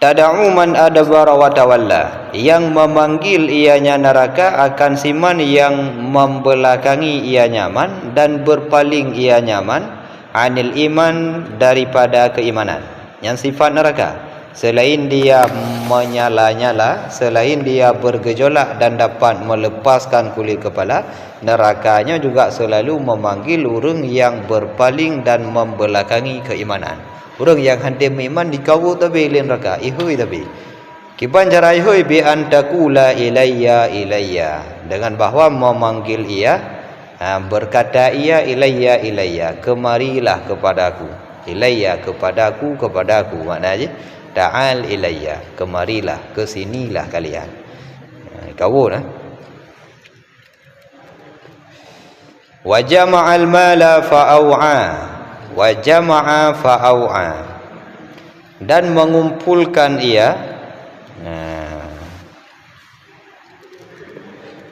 Tada'u man adbara wa tawalla, yang memanggil ianya neraka akan siman yang membelakangi ia nyaman dan berpaling ia nyaman, anil iman, daripada keimanan. Yang sifat neraka, selain dia menyala-nyala, selain dia bergejolak dan dapat melepaskan kulit kepala, nerakanya juga selalu memanggil orang yang berpaling dan membelakangi keimanan. Orang yang hendak beriman dikawal tapi lain neraka, ihoi tapi. Kiban cara ihoi bi antakula ilayya, dengan bahawa memanggil ia, berkata ia ilayya, kemarilah kepadaku. Ilayya, kepadaku, maknanya ta'al ilayya, kemarilah, kesinilah kalian. Kawul wa jama'al mala fa'au'a, dan mengumpulkan ia,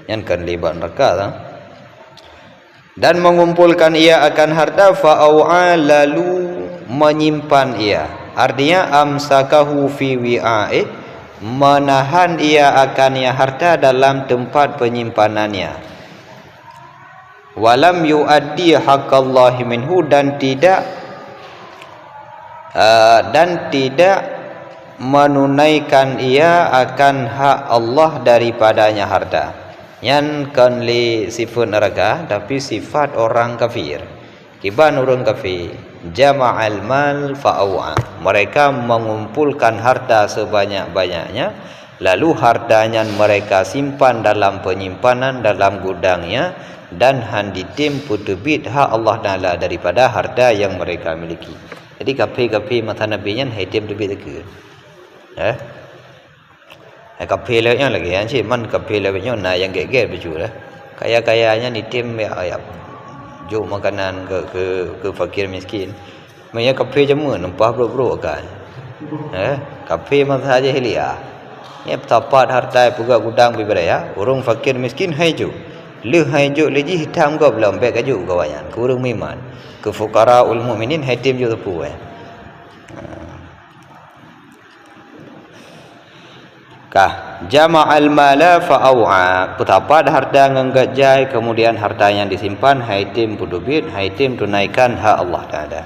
yang kan libat neraka dan mengumpulkan ia akan harta, fa'au'a lalu menyimpan ia. Artinya amsakahu fi wi'a'i, menahan ia akan ia harta dalam tempat penyimpanannya. Walam yuaddi haqqallahi minhu, dan tidak menunaikan ia akan hak Allah daripadanya harta. Yang kan li sifat neraka, tapi sifat orang kafir. Kiban orang kafir jama'al mal fa'au'a, mereka mengumpulkan harta sebanyak-banyaknya, lalu hartanya mereka simpan dalam penyimpanan, dalam gudangnya, dan handitim putubit hak Allah Ta'ala daripada harta yang mereka miliki. Jadi kafir-kafir mata nabinya haitim tubit ke kafir lewatnya lagi cik man kafir lewatnya na yang gek-gek baju dah. Kaya-kayanya nitim ya jom makanan ke fakir miskin. Maya kafir jemu nampak bro-bro kan. Kafir masa aja hilia. Ya tapat harta puga gudang bibaraya, urung fakir miskin haijo. Le haijo leji hitam go belum baik kaju kawayan. Kurang miman. Ke fuqara ul mukminin haitim jo tepu Kah jama'al mala fa'au'a, petapat harta nganggajai, kemudian harta yang disimpan haitim pudubit, haitim tunaikan hak Allah Ta'ala.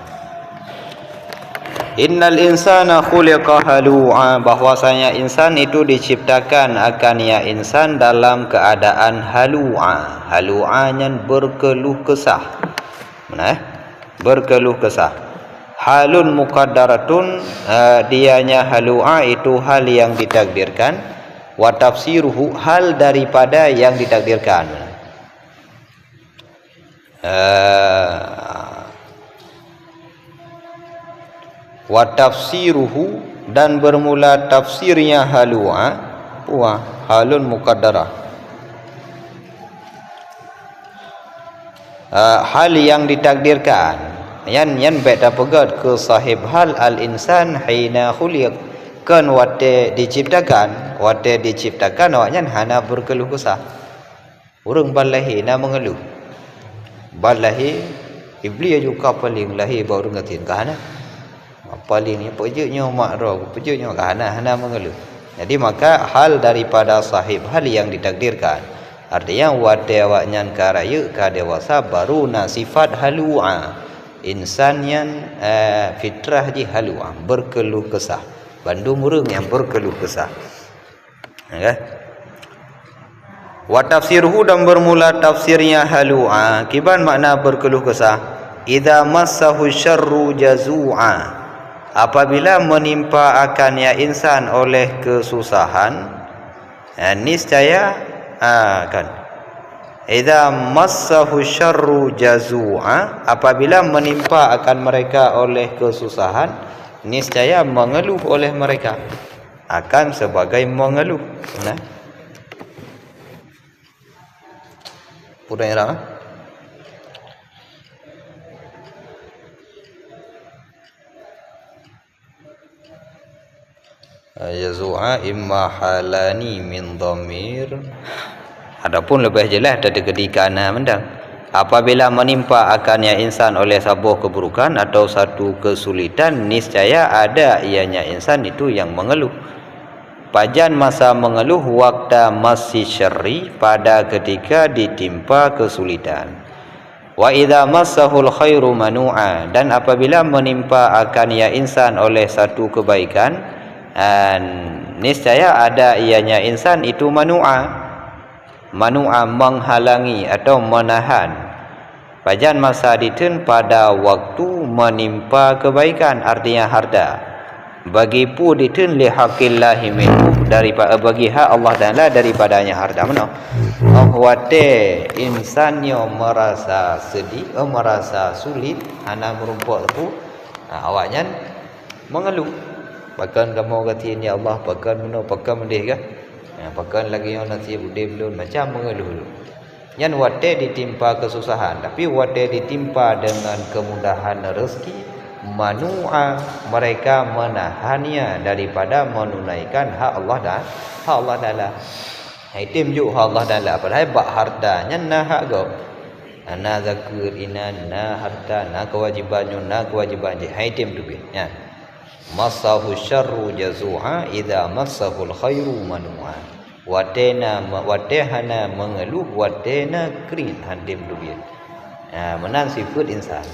Innal insana khuliqa halu'a, bahwasanya insan itu diciptakan akan ya insan dalam keadaan halu'a. Halu'anya berkeluh kesah. Mana berkeluh kesah. Halun muqaddaratun, dianya halu'a itu hal yang ditakdirkan, wa tafsiruhu, hal daripada yang ditakdirkan. Wa tafsiruhu, dan bermula tafsirnya halu'a halun muqaddarah, hal yang ditakdirkan. Yan beda pegat ke sahib hal al insan hina khuliq, kan wate diciptakan awaknya hana berkeluh kesah. Urang balahi na mengeluh, balahi iblis juga paling lahi baru ngatin kahana paling ni pejuknya mak ro pejuknya kahana hana mengeluh. Jadi maka hal daripada sahib hal yang ditakdirkan, artinya wate awaknya karaya ka dewasa baru na sifat halu'a. Insan yang fitrah ji halu'ah, berkeluh kesah. Bandung urang yang berkeluh kesah. Wa tafsiruhu, dan bermula tafsirnya halu'ah. Kiban makna berkeluh kesah? Idza massahu syarru jazu'a, apabila menimpa akannya insan oleh kesusahan, niscaya kan idza massahu syarru jazu'a, apabila menimpa akan mereka oleh kesusahan, niscaya mengeluh oleh mereka, akan sebagai mengeluh. Nah, pura era jazu'a imma halani min dhamir. Adapun lebih jelas dari kedikana mendang, apabila menimpa akannya insan oleh sebuah keburukan atau satu kesulitan, niscaya ada ianya insan itu yang mengeluh. Pajan masa mengeluh waktu masih syarri, pada ketika ditimpa kesulitan. Wa idza massahul khairu manu'a, dan apabila menimpa akan ya insan oleh satu kebaikan, niscaya ada ianya insan itu manu'a menghalangi atau menahan. Pajan masa ditun pada waktu menimpa kebaikan, artinya harta. Bagi pu ditun li haqillahi minhu, daripada bagi hak Allah Taala daripadanya harta. Mana? Wate insannya merasa sedih, merasa sulit, ana merumpuk tu, awaknya mengeluh. Bahkan kamu kata ya Allah, bahkan mendih ke? Pakan lagi yang nasi budai belum macam mengeluh. Yang wate ditimpa kesusahan, tapi wate ditimpa dengan kemudahan rezeki, manu'a, mereka menahannya daripada menunaikan hak Allah dan hak Allah Taala. Itim ju hak Allah Taala, padahal bak hartanya nah hak go. na zakat ina na harta na kewajibannya na kewajiban je hai tim tu ya masahu syarru jazua idza masahul khairu manua watehana mengeluh watena kering handim tu menan sifat insan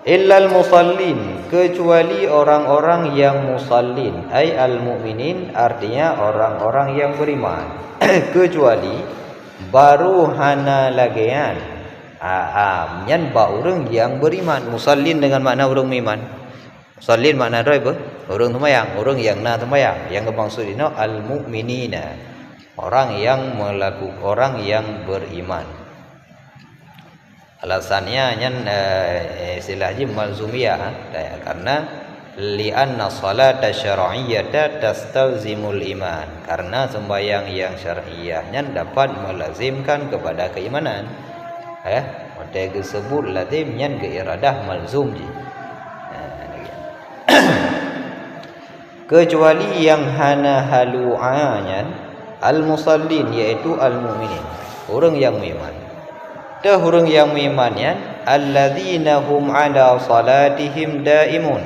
illal musallin kecuali orang-orang yang musallin ai al mukminin artinya orang-orang yang beriman kecuali baru hana lagian nyan ba orang yang beriman musallin dengan makna orang beriman musallin makna apa orang sembahyang orang yang na sembahyang yang maksud ini al mukminina orang yang melakukan orang yang beriman. Alasannya nyan istilahnya malzumiyah karena li'anna salata syar'iyyata tastalzimul iman karena sembahyang yang syar'iyyah nyan dapat melazimkan kepada keimanan maka disebut lazim nyan ke iradah malzum ji kecuali yang hana halu'anyan al musallin yaitu al mu'minin orang yang beriman dah orang yang beriman alladzina hum ala salatihim daimun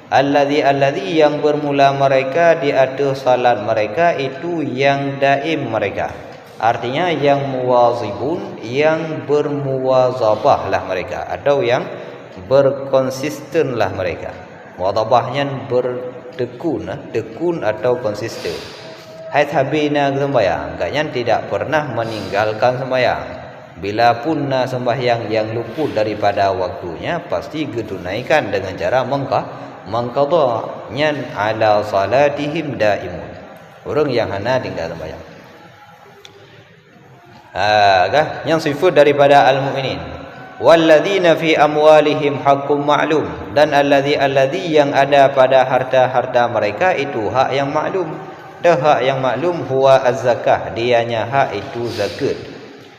alladzi yang bermula mereka di atas salat mereka itu yang daim mereka artinya yang muwazibun yang bermuwazabah lah mereka atau yang berkonsisten lah mereka muwazabahnya bertekun tekun atau konsisten hai habina sembahyang kalian tidak pernah meninggalkan sembahyang bila pun sembahyang yang luput daripada waktunya pasti ditunaikan dengan cara mengqadanya ala salatihim daimun orang yang hana tinggal sembahyang yang sifat daripada al-mu'minin walladzina fi amwalihim haqqum ma'lum dan alladzi yang ada pada harta-harta mereka itu hak yang maklum dah hak yang maklum huwa az-zakah dianya hak itu zakat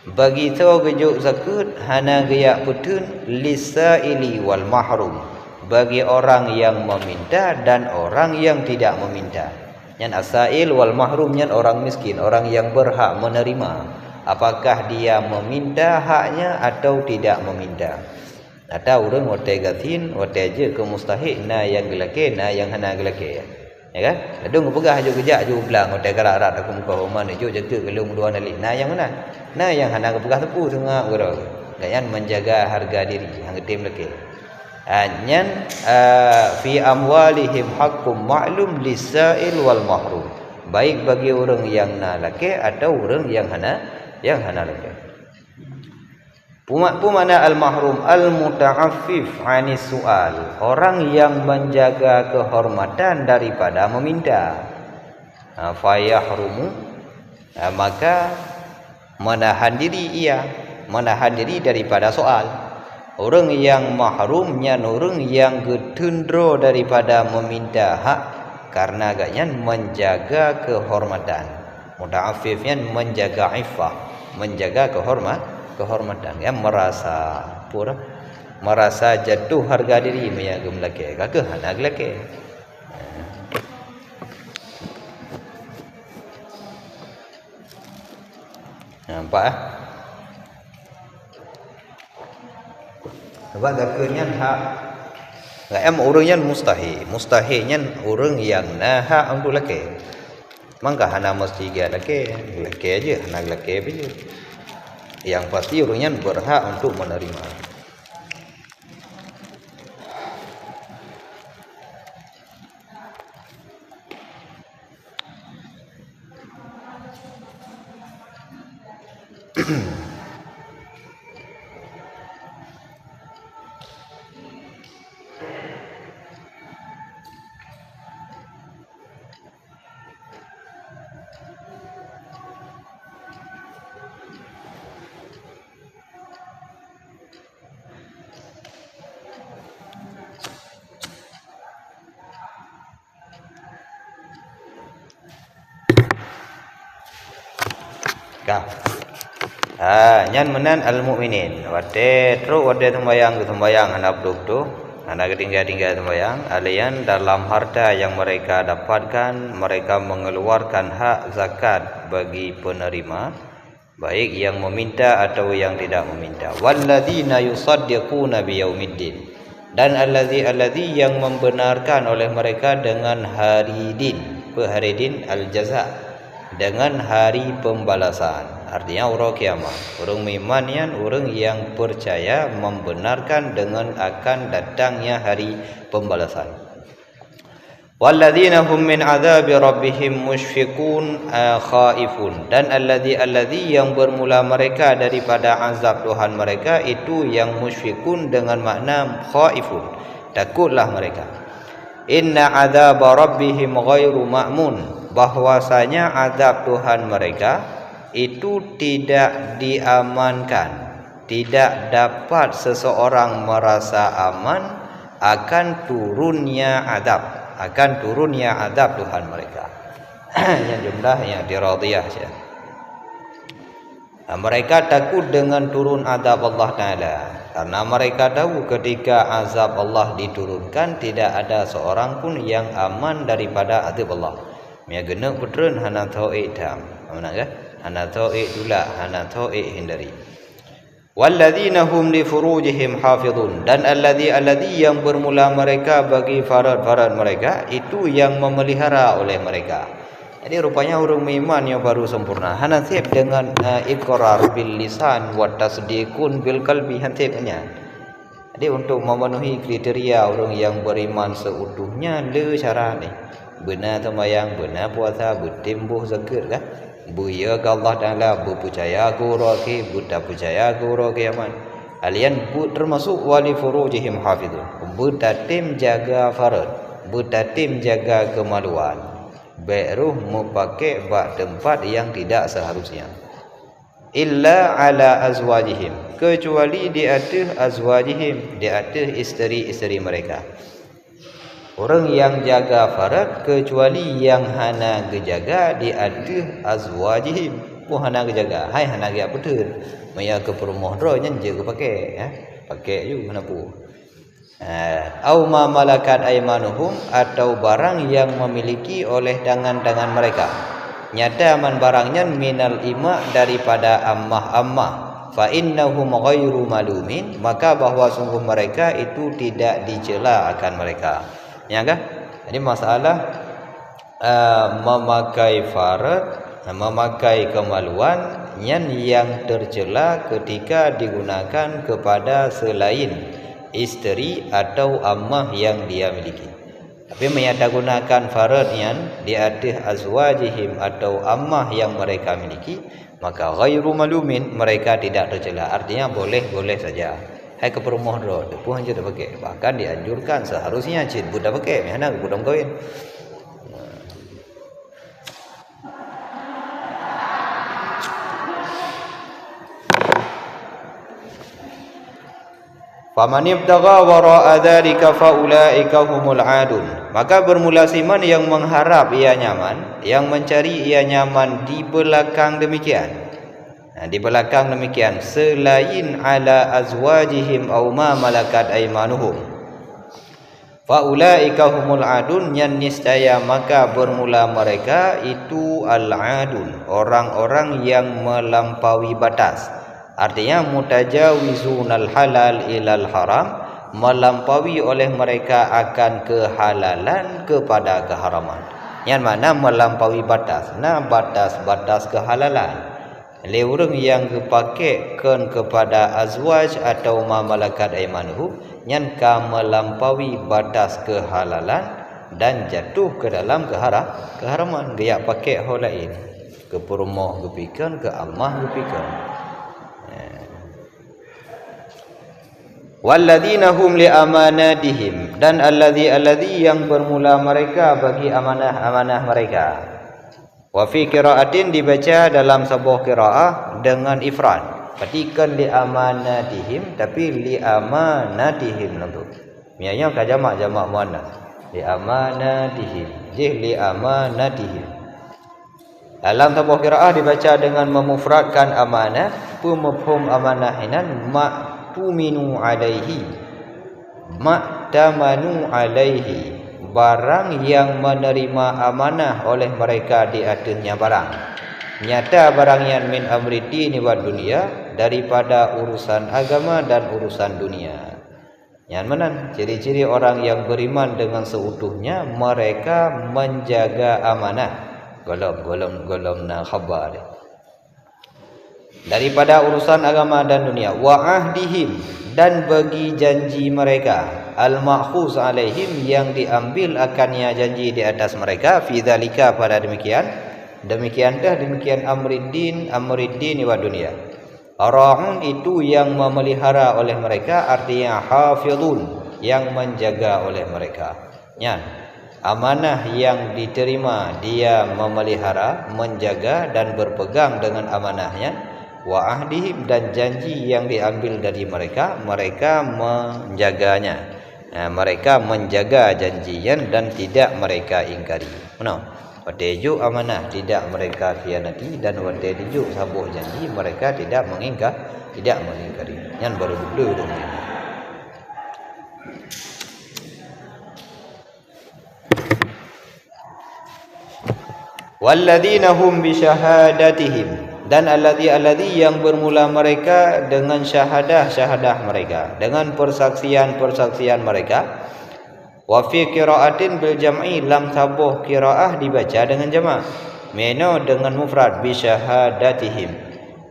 bagi tahu gejuk zakat hana gaya putun lisaili wal mahrum bagi orang yang meminta dan orang yang tidak meminta yang asail wal mahrum yang orang miskin orang yang berhak menerima apakah dia meminta haknya atau tidak meminta atau orang watagathin wataje ke mustahil na yang gelake na yang hana gelake ya kan adung pegah je kejak je belang hotel karat aku muka rumah ni jo jaga gelung dua nalik nah yang mana nah yang hana pegah tepu tengah gero dan menjaga harga diri hang tim leke nyan fi amwalihim haqqum ma'lum lisail wal mahrum baik bagi orang yang na leke atau orang yang hana leke Pemana al-mahrum al-muta'affif 'ani su'al orang yang menjaga kehormatan daripada meminta fayahrumu maka menahan diri daripada soal orang yang mahrumnya orang yang getundro daripada meminta hak karena agaknya menjaga kehormatan muta'affifnya menjaga iffah menjaga kehormatan ya merasa pura merasa jatuh harga diri punya gemlake kakak hana gelake nampak sebab kakaknya hak ngam orangnya mustahilnya orang yang hak untuk laki mangka hana mesti laki aja hana laki aja yang pasti orangnya berhak untuk menerima. Nyan menan al-mu'minin wate tru wate sembayang hanap duk tu anak tinggal sembayang alian dalam harta yang mereka dapatkan mereka mengeluarkan hak zakat bagi penerima baik yang meminta atau yang tidak meminta. Walladzina yusaddiquna biyaumiddin, dan alladzi yang membenarkan oleh mereka dengan hari din. Hari din al-jaza, dengan hari pembalasan. Artinya orang kiamat. Orang iman yang orang yang percaya membenarkan dengan akan datangnya hari pembalasan. Walladzina hum min adzabi rabbihim musyfiqun khaifun, dan alladzi yang bermula mereka daripada azab Tuhan mereka itu yang musyfiqun dengan makna khaifun, takutlah mereka. Inna adzaba rabbihim ghairu ma'mun, bahwasanya azab Tuhan mereka itu tidak diamankan, tidak dapat seseorang merasa aman akan turunnya azab, Tuhan mereka. Yang jumlah yang diradiyah saja. Mereka takut dengan turun azab Allah Ta'ala, karena mereka tahu ketika azab Allah diturunkan tidak ada seorang pun yang aman daripada azab Allah. Mia gena putren hana tauhid tam. Mana ke? Hana tauhid dula, hana tauhid hindari. Walladzina hum li furujihim hafizun, dan alladzi yang bermula mereka bagi farad-farad mereka itu yang memelihara oleh mereka. Jadi rupanya orang iman yang baru sempurna hanasib dengan iqrar bil lisan wa tasdiqun bil qalbi hanasibnya. Jadi untuk memenuhi kriteria orang yang beriman seutuhnya le cara ni. Benar sembahyang, benar puasa, bertimbuh zakat kan? Buya ke Allah Ta'ala, berpercaya ke roki, tak percaya ke roki aman. Alian termasuk wali furujihim hafizun, bertatim jaga farad, bertatim jaga kemaluan. Baru memakai bak tempat yang tidak seharusnya. Illa ala azwajihim, kecuali di atas azwajihim, di atas isteri-isteri mereka. Orang yang jaga farad kecuali yang hana gejaga di atas azwajihim, pun hana gejaga. Hai hana ge betul. Maya ke perumah ro nyen je ke pakai ya. Pakai ju hana pu. Au ma malakat aymanuhum, atau barang yang memiliki oleh tangan-tangan mereka. Nyata aman barangnya minal ima, daripada ammah-ammah. Fa innahum ghairu malumin, maka bahwa sungguh mereka itu tidak dicela akan mereka. Ya kan? Jadi masalah memakai farad, memakai kemaluan yang tercela ketika digunakan kepada selain isteri atau ammah yang dia miliki. Tapi menyata gunakan farad yang di atas azwajihim atau ammah yang mereka miliki, maka ghairu malumin, mereka tidak tercela. Artinya boleh-boleh saja. Hai ke perumah ro, depu hanya dah pakai. Bahkan dianjurkan seharusnya cid budak pakai, mana budak kawin. Faman ibtagha wara'a dzalika faulaika humul adun. Maka bermula siman yang mengharap ia nyaman, yang mencari ia nyaman di belakang demikian. Di belakang demikian selain ala azwajihim aw ma malakat aymanuhum. Faulaika humul adun, yang niscaya maka bermula mereka itu al-adun, orang-orang yang melampaui batas. Artinya mutajawizunal halal ilal haram, melampaui oleh mereka akan kehalalan kepada keharaman. Yang mana melampaui batas, nah batas-batas kehalalan. Le orang yang dipakaikan kepada azwaj atau ma malakat aymanuhu, yang melampaui batas kehalalan dan jatuh ke dalam keharaman. Gaya pakai hal lain, ke perumah gepikan, ke ammah gepikan. Walladzina hum li amanatihim, dan alladzi yang bermula mereka bagi amanah-amanah mereka. Wa fi qiraatin, dibaca dalam sebuah qiraah dengan ifrad. Petikan li amanatihim, tapi li amanatihim nanti. Mianya ka jamak muannas. Li amanatihim, li amanatihim. Dalam sebuah qiraah dibaca dengan memufradkan amanah, pemafhum amanahinan ma'tuminu alaihi, ma'tamanu alaihi, barang yang menerima amanah oleh mereka di atasnya barang. nyata barangnya min amri dini wa dunia, daripada urusan agama dan urusan dunia. Yang mana ciri-ciri orang yang beriman dengan seutuhnya, mereka menjaga amanah. Golom na khabar daripada urusan agama dan dunia. Wa ahdihim, dan bagi janji mereka, al-ma'khuz alaihim, yang diambil akannya janji di atas mereka, fi dzalika, pada demikian amriddin wa dunia. Ara'un, itu yang memelihara oleh mereka, artinya hafizun, yang menjaga oleh mereka. Amanah yang diterima dia memelihara, menjaga dan berpegang dengan amanahnya. Wa ahdihim, dan janji yang diambil dari mereka, mereka menjaganya. Mereka menjaga janjian dan tidak mereka ingkari. Wateju amanah tidak mereka khianati, dan wateju sabuh janji mereka tidak mengingkari. Yang baru dulu ini. Walladzina hum bi syahadatihim, dan alladzi yang bermula mereka dengan syahadah mereka, dengan persaksian mereka. Wa fi qiraatin bil jam'i, lam sabuh qiraah dibaca dengan jama', meno dengan mufrad bi syahadatihim.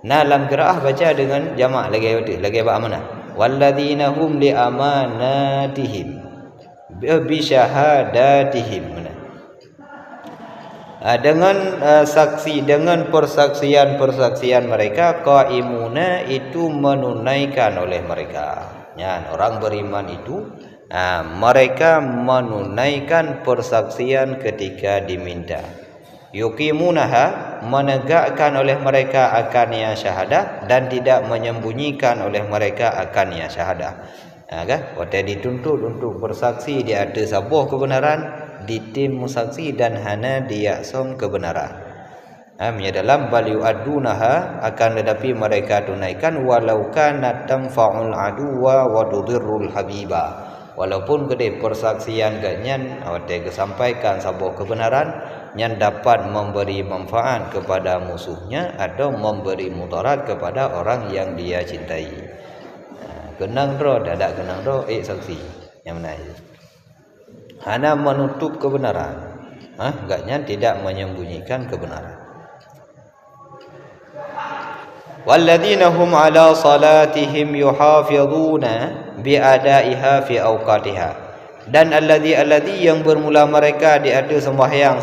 Lam qiraah baca dengan jama' lagi ba amanah. Walladzina hum li amanatihim bi syahadatihim, dengan saksi, dengan persaksian mereka, qaimuna, itu menunaikan oleh mereka. Orang beriman itu mereka menunaikan persaksian ketika diminta. Yuqimunaha, menegakkan oleh mereka akannya syahadah, dan tidak menyembunyikan oleh mereka akannya syahadah. Waktu dituntut untuk bersaksi di atas sebuah kebenaran, ditim musaksi dan hana diaksam kebenaran. Dalam bal yu'addunaha, akan tetapi mereka tunaikan, walau kana tanfa'ul aduwa wa tudhirrul habiba, walaupun gede persaksian ganyan awak sampaikan sebuah kebenaran yang dapat memberi manfaat kepada musuhnya atau memberi mudarat kepada orang yang dia cintai. Kenang ro dadak kenang ro saksi yang mana itu? Hanya menutup kebenaran, enggaknya tidak menyembunyikan kebenaran. Walladzina hum ala salatihim yuhafizuna biadaiha fi awqatiha, dan alladzi yang bermula mereka di atas sembahyang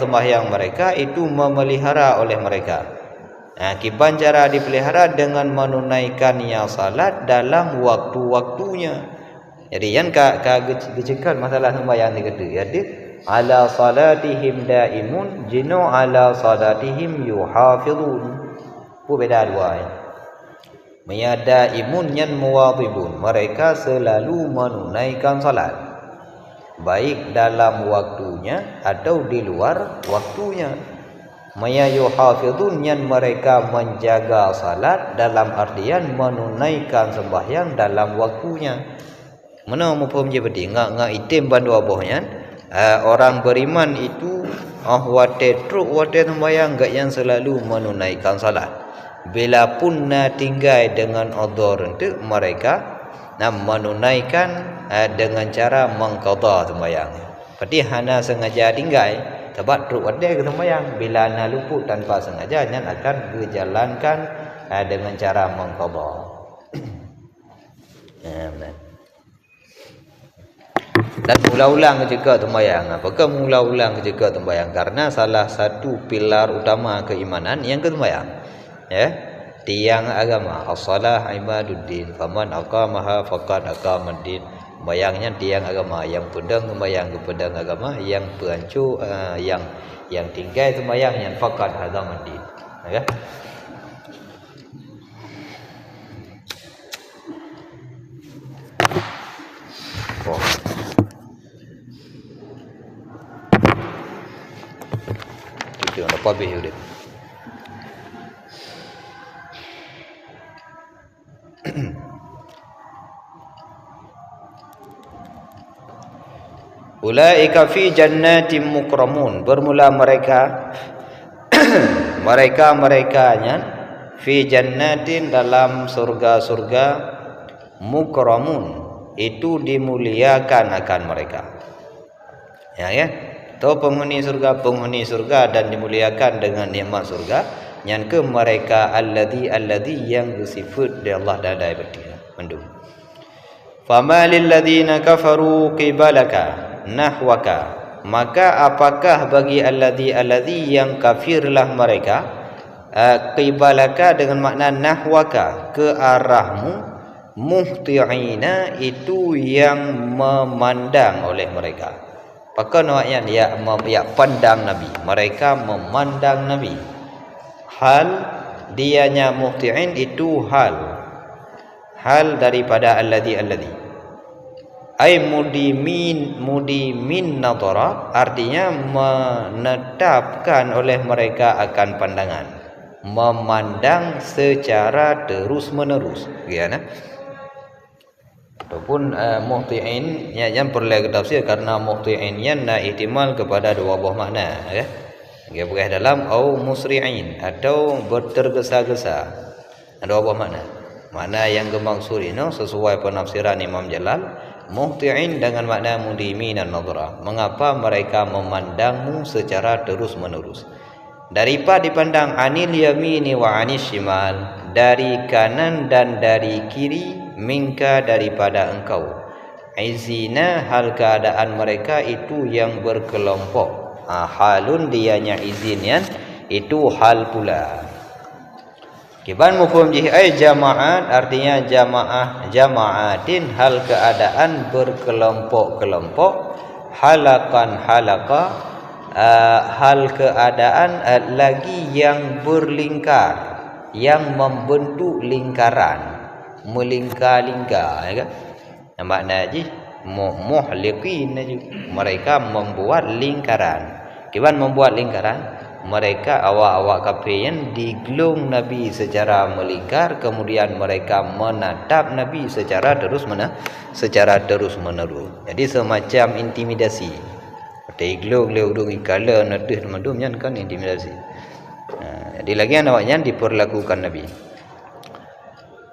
mereka itu memelihara oleh mereka. Kiban cara dipelihara dengan menunaikannya salat dalam waktu-waktunya. Jadi yang kecekat masalah sembahyang ni kata. Jadi ala salatihim daimun, jinu ala salatihim yuhafizun. Beda dua ya. Meyada imun yan muwadhibun, mereka selalu menunaikan salat, baik dalam waktunya atau di luar waktunya. Maya yuhafizun, yan mereka menjaga salat dalam artian menunaikan sembahyang dalam waktunya. Mana mufhum je beti ngak itim bandu abohnya. Orang beriman itu wate sembahyang gak yang selalu menunaikan salat. Bila pun tinggal dengan udhur itu mereka menunaikan dengan cara mengqadha sembahyang. Berarti hana sengaja tinggal sebab teruk wate ke sembahyang, bila na luput tanpa sengaja yang akan dijalankan dengan cara mengqadha. Dan ulang-ulang juga sembahyang. Apakah ulang-ulang juga sembahyang? Karena salah satu pilar utama keimanan yang sembahyang. Ya, tiang agama. As-salah imaduddin. Faman aqamaha faqad aqamaddin. Sembahyangnya tiang agama. Yang pedang sembahyang ke pedang agama, yang perancur yang tinggal sembahyang yang faqad aqamaddin. Ya. Oh. Apa habis dia? Ulaika fi jannatin mukramun, bermula mereka mereka-merekanya fi jannatin dalam surga-surga mukramun itu dimuliakan akan mereka. Ya. Tahu penghuni surga dan dimuliakan dengan nikmat surga. Yang ke mereka alladhi yang bersifat di Allah Taala mendung. Fama lil ladzina kafaru qibalaka nahwaka, maka apakah bagi alladhi yang kafirlah mereka, qibalaka dengan makna nahwaka, ke arahmu, muhti'ina itu yang memandang oleh mereka. Maka nawaknya ya pandang Nabi, mereka memandang Nabi. Hal dianya muhti'in itu hal daripada alladhi ay mudimin nadara, artinya menetapkan oleh mereka akan pandangan, memandang secara terus menerus, ya nah. Ataupun muhti'in yang perlu kita tafsir, karena muhti'in yang ihtimal kepada dua buah makna, ya. Dia boleh dalam au musri'in atau bertergesa-gesa. Ada dua makna. Makna yang dimaksud ini sesuai penafsiran Imam Jalal, muhti'in dengan makna mudimin an-nadhra. Mengapa mereka memandangmu secara terus menerus? Daripada dipandang anil yamini wa anis shimal, dari kanan dan dari kiri, minka daripada engkau. Izina hal keadaan mereka itu yang berkelompok. Halun dianya izinnya itu hal pula. Kiban mufhum jih ay jamaat, artinya jamaatin hal keadaan berkelompok-kelompok, halakan halaka hal keadaan lagi yang berlingkar, yang membentuk lingkaran, melingkar-lingkar, ya kan? Makna ji muhliqin, mereka membuat lingkaran. Kiban membuat lingkaran, mereka awak-awak kafir yang digelung Nabi secara melingkar, kemudian mereka menatap Nabi secara terus menerus. Jadi semacam intimidasi. Digelung le udung ikala nadih madumnya kan intimidasi. Jadi lagi awaknya diperlakukan Nabi.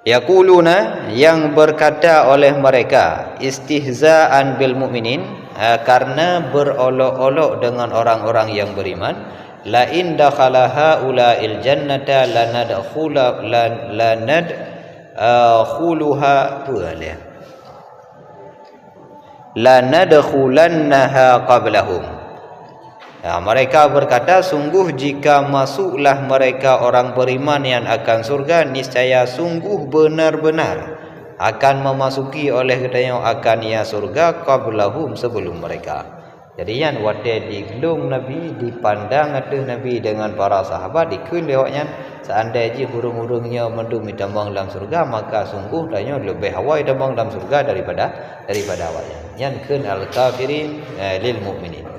Yaquluna, yang berkata oleh mereka, istihza'an bil mu'minin, karena berolok-olok dengan orang-orang yang beriman, la in dakhala haula'il jannata lanadkhulannaha qablahum. Mereka berkata, sungguh jika masuklah mereka orang beriman yang akan surga, niscaya sungguh benar-benar akan memasuki oleh kedaya akan ia surga qablahum, sebelum mereka. Jadi yang wate digelung Nabi, dipandang atas Nabi dengan para sahabat, dikun lewatnya seandainya hurung-hurungnya mendung ditambang dalam surga, maka sungguh danya lebih hawai tambang dalam surga daripada awaknya. Yang kun al-kafirin lil mu'minin.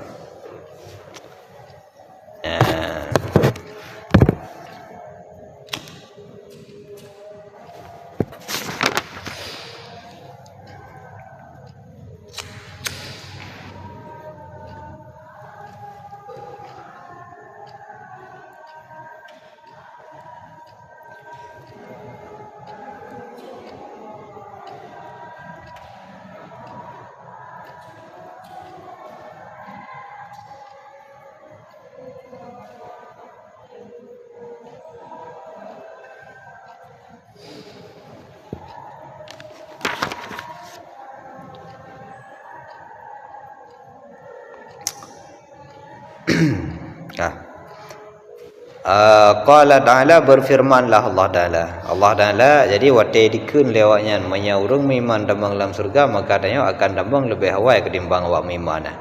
Qala ta'ala, berfirmanlah Allah Ta'ala jadi wate dikun lewatnya menyaurung miman dambang dalam surga, maka adanya akan dambang lebih hawai ketimbang awak miman.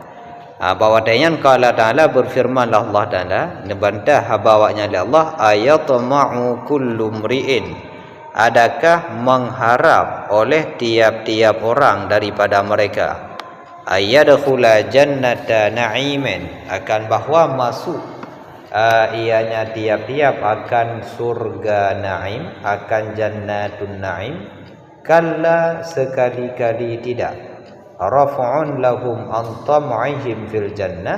Bawatanya qala ta'ala, berfirmanlah Allah Ta'ala nebantah bawanya oleh Allah, ayatma'u kullu mri'in, adakah mengharap oleh tiap-tiap orang daripada mereka, ayyadkhula jannata na'imin, akan bahwa masuk ianya tiap-tiap akan surga na'im, akan jannatun na'im. Kalla, sekali-kali tidak. Raf'un lahum an tam'ihim fil jannah,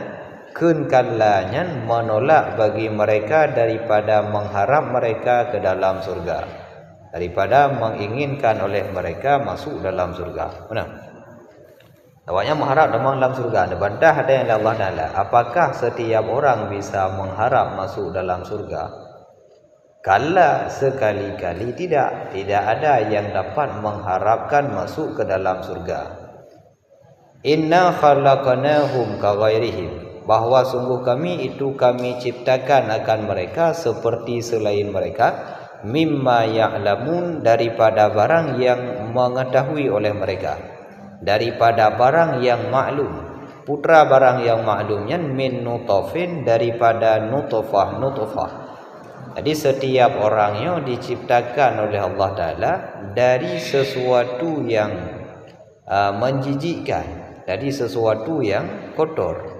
kenkalanya menolak bagi mereka daripada mengharap mereka ke dalam surga, daripada menginginkan oleh mereka masuk dalam surga. Benar? Awaknya mengharap dalam surga. Bandah ada yang Allah Taala. Apakah setiap orang bisa mengharap masuk dalam surga? Kala sekali-kali tidak. Tidak ada yang dapat mengharapkan masuk ke dalam surga. Inna khalaqnahum kaghairihim. Bahawa sungguh kami ciptakan akan mereka seperti selain mereka. Mimma ya'lamun, daripada barang yang mengetahui oleh mereka. Daripada barang yang maklum. Putra barang yang maklumnya min nutafin, daripada nutfah. Jadi setiap orangnya diciptakan oleh Allah Ta'ala dari sesuatu yang menjijikkan, dari sesuatu yang kotor.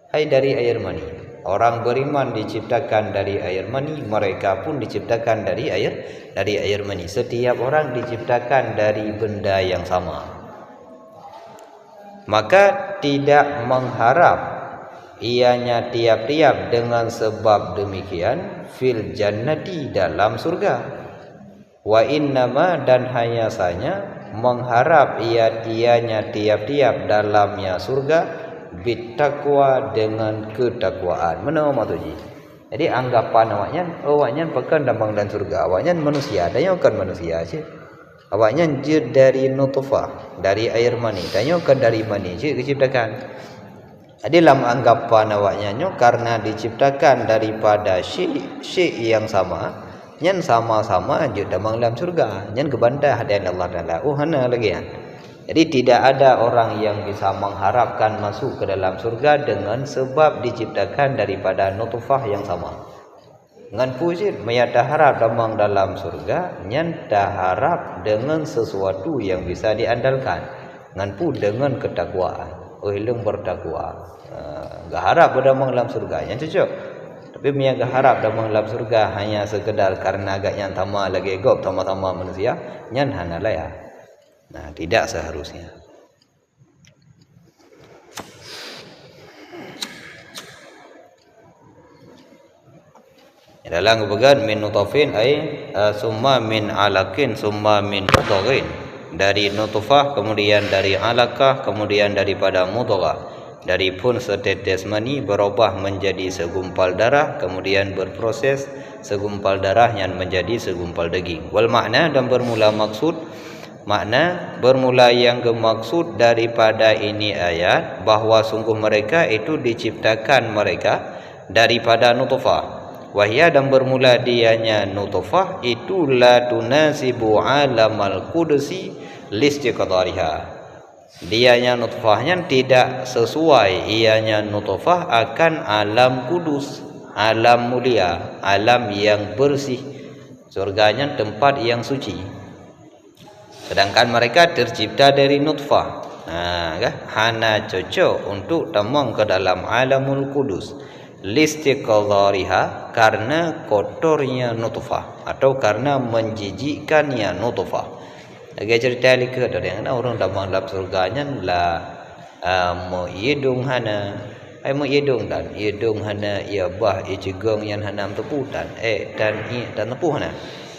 Hai, dari air mani. Orang beriman diciptakan dari air mani, mereka pun diciptakan dari air mani. Setiap orang diciptakan dari benda yang sama. Maka tidak mengharap ianya tiap-tiap dengan sebab demikian fil jannati, dalam surga. Wa innama, dan hanya saja mengharap ianya tiap-tiap dalamnya surga bittaqwa, dengan ketakwaan. Mana maksudnya? Jadi anggapan awaknya pekan damang dan surga. Awaknya manusia, dan yang kan manusia aja. Awaknya je dari nutfah, dari air mani, dan yang kan dari mani je diciptakan. Jadi dalam anggapan awaknya karena diciptakan daripada syai' yang sama, nyen sama-sama je damang dalam surga. Nyen kebantah dan Allah Taala. Oh, hana lagi ya. Jadi tidak ada orang yang bisa mengharapkan masuk ke dalam surga dengan sebab diciptakan daripada nutfah yang sama. Ngan pujit mayata harap damang dalam surga, nyen dah harap dengan sesuatu yang bisa diandalkan. Ngan pu dengan ketakwaan. Oh, ilmu bertakwa. Gak harap berdamang dalam surga, yang cocok. Tapi yang gak harap damang dalam surga hanya sekedar karena agak yang tama lagi gop sama-sama manusia, nyen hana laya. Nah, tidak seharusnya. Dalam kebagian min nutafin summa min alakin summa min mudghin, dari nutfah, kemudian dari alakah, kemudian daripada mudghah, dari pun setetes mani berubah menjadi segumpal darah, kemudian berproses segumpal darah yang menjadi segumpal daging. Wal makna, dan bermula maksud, makna bermula yang gemaksud daripada ini ayat, bahawa sungguh mereka itu diciptakan mereka daripada nutfah. Wahya, dan bermula dianya nutfah itu la tunasibu alamal kudusi listiqdariha. Dianya nutfahnya tidak sesuai ianya nutfah akan alam kudus, alam mulia, alam yang bersih, surganya tempat yang suci. Sedangkan mereka tercipta dari nutfah. Hana cocok untuk tamang ke dalam alamul kudus listiqdariha, karena kotornya nutfah atau karena menjijikkannya nutfah. Lagi cerita lagi ada yang orang damang dalam surganya lah mo hidung hana mo hidung dan hidung hana ia bah icegong yang hanam teputan dan tepuh hana.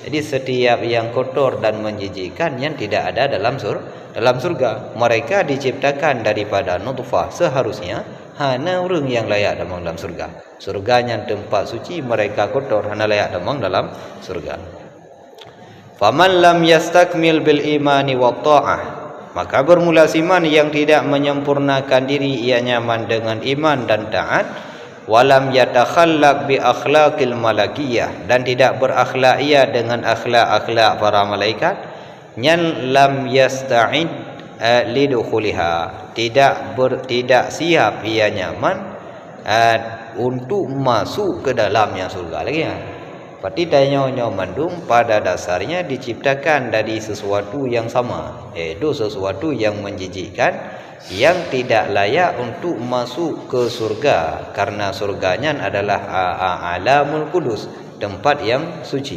Jadi setiap yang kotor dan menjijikkan yang tidak ada dalam surga. Mereka diciptakan daripada nutfah, seharusnya hana orang yang layak damang dalam surga. Surganya tempat suci, mereka kotor, hana layak damang dalam surga. Faman lam yastakmil bil imani wa ta'ah, maka bermula siman yang tidak menyempurnakan diri ia nyaman dengan iman dan taat. Walam yatakhallaq bi akhlaqil malakiyah, dan tidak berakhlak ia dengan akhlak-akhlak para malaikat. Nyan lam yasta'id lidukhuliha, tidak siap ia nyaman untuk masuk ke dalamnya surga lagi ya. Berarti dayanya mandum pada dasarnya diciptakan dari sesuatu yang sama, yaitu sesuatu yang menjijikkan, yang tidak layak untuk masuk ke surga, karena surganya adalah alamul kudus, tempat yang suci.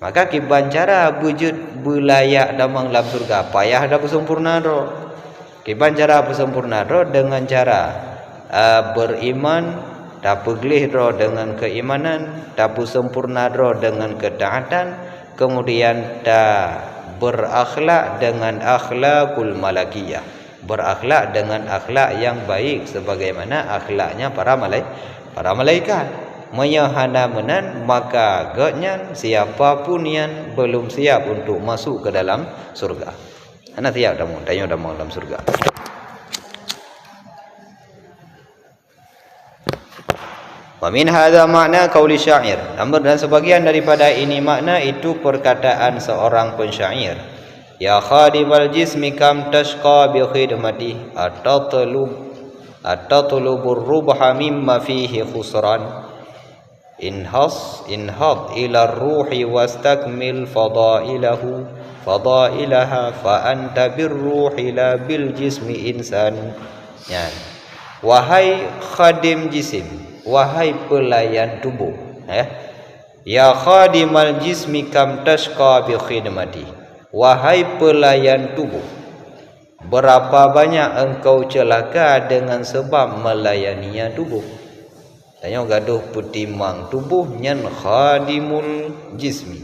Maka kiban cara wujud belayak damang dalam surga, payah dah bersempurna ro. Kiban cara bersempurna ro dengan cara beriman tapu gelih ro dengan keimanan, tapu sempurna ro dengan ketaatan, kemudian ta berakhlak dengan akhlakul malakiyah, berakhlak dengan akhlak yang baik sebagaimana akhlaknya para malaikat. Menyahana menan maka agaknya siapapun yang belum siap untuk masuk ke dalam surga. Ana siap dah mau tanya dah mau dalam surga. Wa min hadza makna qauli syair. Namun dan sebagian daripada ini makna itu perkataan seorang pensyair. Ya khadimal jismi kam tashqa bi khidmati atatlubur rubha mimma fihi khusran. Inhad ila ruhi wastakmil fadailaha fa anta birruhi la bil jismi insan. Ya. Wahai khadim jisim, wahai pelayan tubuh, ya khadimal jismi kam tashqa bi khidmati, wahai pelayan tubuh, berapa banyak engkau celaka dengan sebab melayaninya tubuh. Tanya gaduh putimang tubuh nyan khadimul jismi,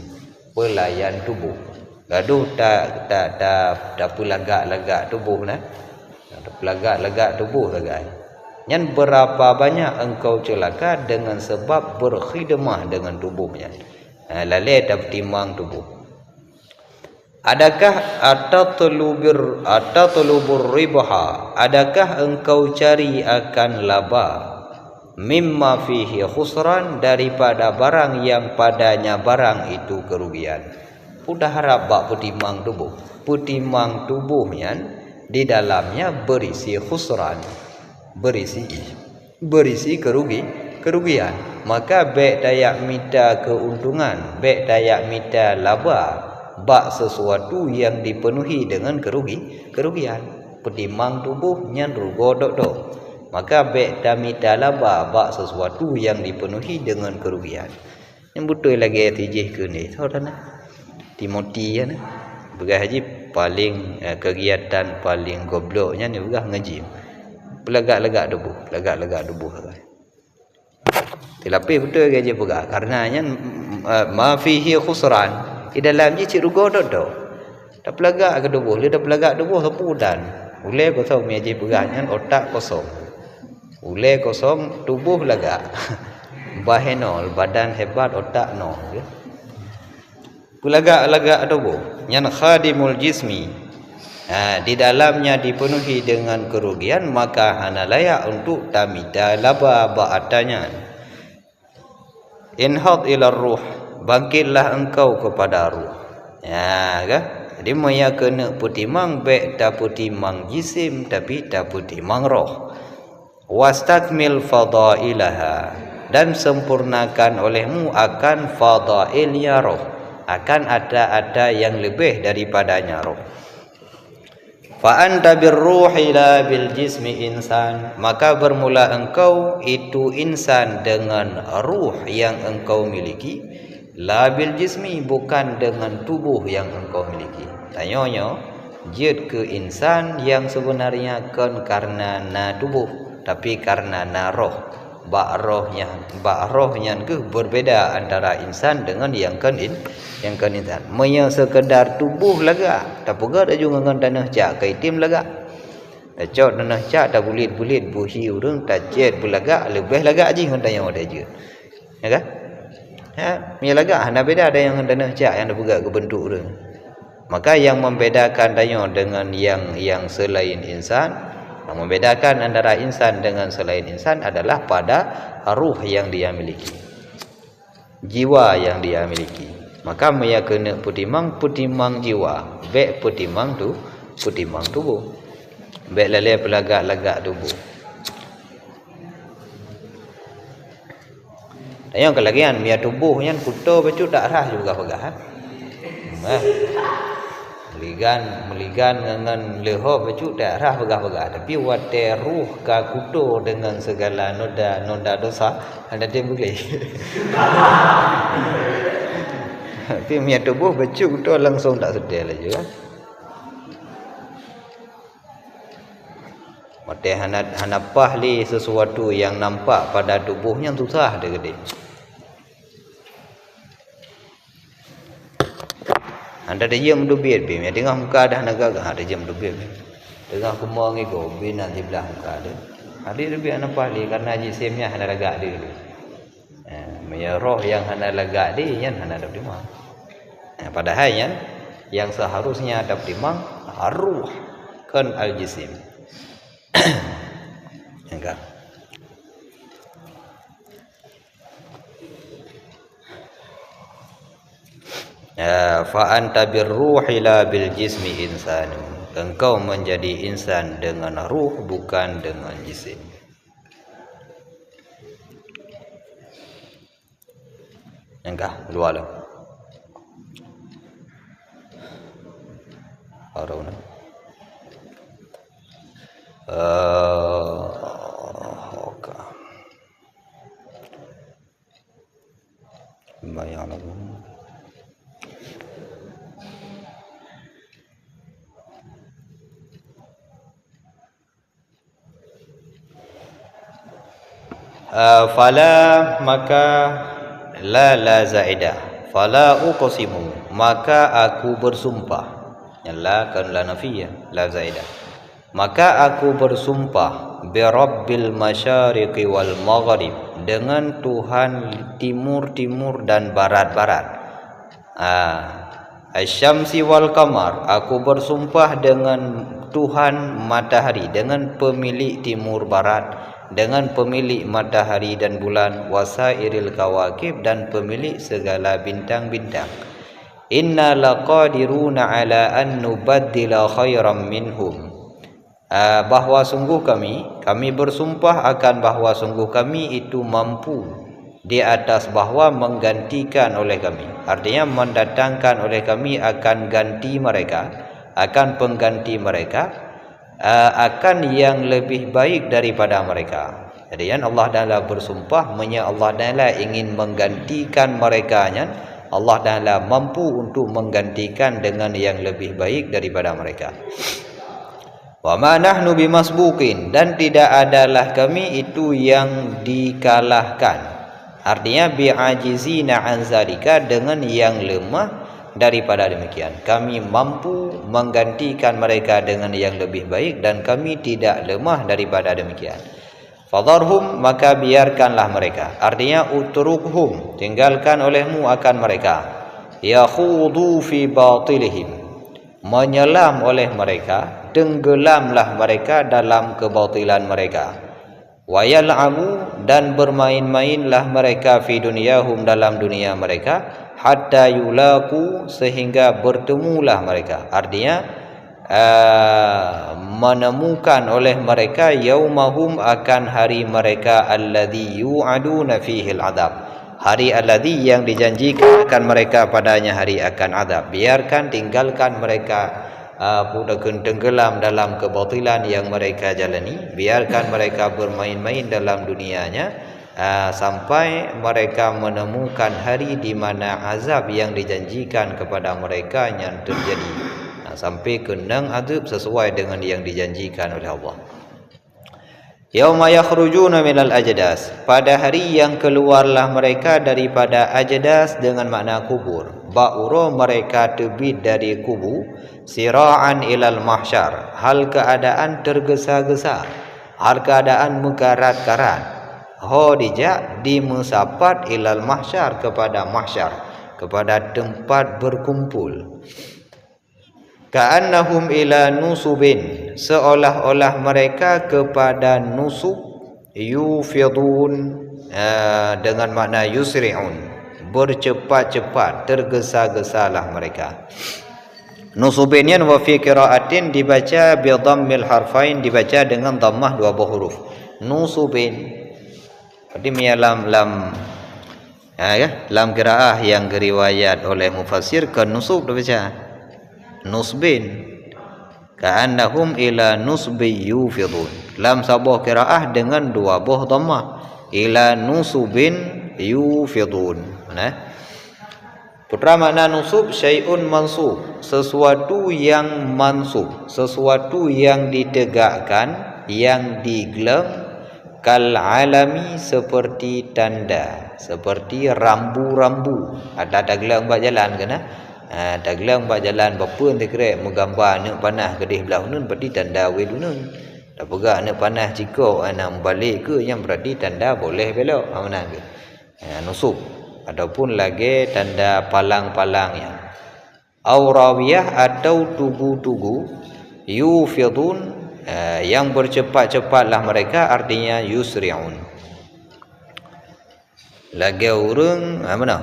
pelayan tubuh. Gaduh tak pelagak-lagak tubuh nah. Pelagak-lagak tubuh sagai. Nyan berapa banyak engkau celaka dengan sebab berkhidmah dengan tubuhnya. Lalai tak putimang tubuh. Adakah atatlubur ribha? Adakah engkau cari akan laba? Mimma fihi khusran, daripada barang yang padanya barang itu kerugian. Udah harap bak putimang tubuh. Putimang tubuhnya di dalamnya berisi khusran, berisi kerugian. Maka baik dayak minta keuntungan, baik dayak minta laba, bak sesuatu yang dipenuhi dengan kerugian. Putimang tubuhnya rugo dok. Maka baik damita laba bak sesuatu yang dipenuhi dengan kerugian. Yang betul lagi tijih ke ni. Tahu dah nak? Timoti ya nak. Begah haji paling kegiatan paling gobloknya ni begah ngaji. Pelagak-lagak debu kan. Tapi betul gaji begah karenanya ma fihi khusran. Di dalam ji cik rugo dok. Tak pelagak ke debu, dia dah pelagak debu sepudan. Ulai kosong meji begahnya otak kosong. Ulai kosong, tubuh lagak. Bahenol, badan hebat, otak nol. Pelagak-lagak tubuh. Yang khadimul jismi. Di dalamnya dipenuhi dengan kerugian, maka hana layak untuk tamita laba ba'atanya. Inhad ila ruh. Bangkitlah engkau kepada ruh. Ya, kan? Jadi maya kena putimang, baik tak putimang jisim, tapi tak putimang roh. Wastakmil fadailaha, dan sempurnakan olehmu akan fadailnya roh, akan ada yang lebih daripadanya roh. Fa anta birruhi la bil jismi insan, maka bermula engkau itu insan dengan ruh yang engkau miliki, la bil jismi, bukan dengan tubuh yang engkau miliki. Tanyanya jid ke insan yang sebenarnya kan karena na tubuh, tapi karena naroh, bak rohnya ke berbeda antara insan dengan yang kan insan. Menya sekedar tubuh laga, tak pega dah juga dengan tanah cak kaitim laga. Tak cak tanah cak tak bulit-bulit buhi urang tak jet belaga lebih laga ji dengan tanya ada je. Ya kan? Ya, menya laga hana beda ada yang tanah cak yang dah pega ke bentuk urang. Maka yang membedakan tanya dengan yang selain insan, yang membedakan antara insan dengan selain insan adalah pada ruh yang dia miliki, jiwa yang dia miliki. Maka ia kena putimang jiwa, baik putimang tubuh, baik lalai pelagak-lagak tubuh. Dan yang kelagian mia tubuh yang kuto becu tak rah juga pegah. Meligan dengan leho becu tak rah pegah-pegah, tapi wate ruh ka kuto dengan segala noda dosa ada dia boleh. Tapi mia tubuh becu kuto langsung tak sedar aja kan. Patih hanapah li sesuatu yang nampak pada tubuhnya susah dia gede. Anda dia mendubir bim, ya tengah muka dah naga ada jam mendubir bim. Tengah kumau ngigo bin nanti belah muka ada. Ada lebih hanapah li karena jisimnya hana lagak dia. Ya roh yang hana lagak dia yang hana dapat dimang. Padahal yang seharusnya dapat dimang ruh kan al-jisim. Enggak. Fa anta birruhi la bil jismi insanu. Engkau menjadi insan dengan ruh bukan dengan jisim. Enggak, luar. Aruna. Okay. Bayang. Fala maka la zaidah. Fala uqsimu maka aku bersumpah. La kan la nafiyah, la zaidah. Maka aku bersumpah bi rabbil masyariqi wal maghrib, dengan Tuhan timur-timur dan barat-barat. Asy-syamsi wal qamar, aku bersumpah dengan Tuhan matahari, dengan pemilik timur barat, dengan pemilik matahari dan bulan, wasairil kawakib, dan pemilik segala bintang-bintang. Inna laqadiruna ala an nubaddila khairam minhum, bahawa sungguh kami bersumpah akan bahawa sungguh kami itu mampu di atas bahawa menggantikan oleh kami, artinya mendatangkan oleh kami akan ganti mereka, akan pengganti mereka, akan yang lebih baik daripada mereka. Jadi Allah Ta'ala bersumpah Allah Ta'ala ingin menggantikan merekanya. Allah Ta'ala mampu untuk menggantikan dengan yang lebih baik daripada mereka. Wa ma nahnu bimasbuqin, dan tidak adalah kami itu yang dikalahkan. Artinya bi'ajizina an zalika, dengan yang lemah daripada demikian. Kami mampu menggantikan mereka dengan yang lebih baik dan kami tidak lemah daripada demikian. Fadharhum, maka biarkanlah mereka. Artinya utrukhum, tinggalkan olehmu akan mereka. Yakhudu fi batilihim, menyelam oleh mereka, tenggelamlah mereka dalam kebatilan mereka. Wa yal'abu, dan bermain-mainlah mereka fi dunyahum, dalam dunia mereka, hatta yulaku, sehingga bertemulah mereka. Artinya menemukan oleh mereka yaumahum, akan hari mereka, alladzi yu'aduna fihi al-'adab, hari alladzi yang dijanjikan akan mereka padanya hari akan azab. Biarkan, tinggalkan mereka tenggelam dalam kebatilan yang mereka jalani, biarkan mereka bermain-main dalam dunianya, sampai mereka menemukan hari di mana azab yang dijanjikan kepada mereka yang terjadi, sampai kenang azab sesuai dengan yang dijanjikan oleh Allah. Yauma yakhrujuna minal ajdas, pada hari yang keluarlah mereka daripada ajdas dengan makna kubur. Ba'ura, mereka terbit dari kubu, sira'an ilal mahsyar, hal keadaan tergesa-gesa, hal keadaan mekarat-karat. Hodijak, dimusapat, ilal mahsyar, kepada mahsyar, kepada tempat berkumpul. Ka'annahum ila nusubin, seolah-olah mereka kepada nusub, yufidun, dengan makna yusri'un, bercepat-cepat, tergesa-gesalah mereka. Nusubin wa fi qiraatin dibaca bi dhammil harfain, dibaca dengan dhammah dua buah huruf. Nusubin. Jadi lam lam qiraah yang diriwayat oleh mufassir ke nusub dibaca nusbin, ka'annahum ila nusbi yufidun. Lam sabuh qiraah dengan dua buah dhammah, ila nusubin yufidun. Putra makna nusub, syai'un mansub, sesuatu yang mansub, sesuatu yang ditegakkan, yang digeleng kal alami seperti tanda, seperti rambu-rambu. Ada geleng buat jalan kena. Ada geleng buat jalan berpun dia kira menggambar nak panah kedih belah nun berarti tanda wedunun. Dah pegak nak panah cikok nak balik ke yang berarti tanda boleh belok. Mana ke? Nusuk ataupun lagi tanda palang-palang yang aurawiyah atau tugu-tugu yufidun yang bercepat-cepatlah mereka, artinya yusri'un. Lagi orang mana?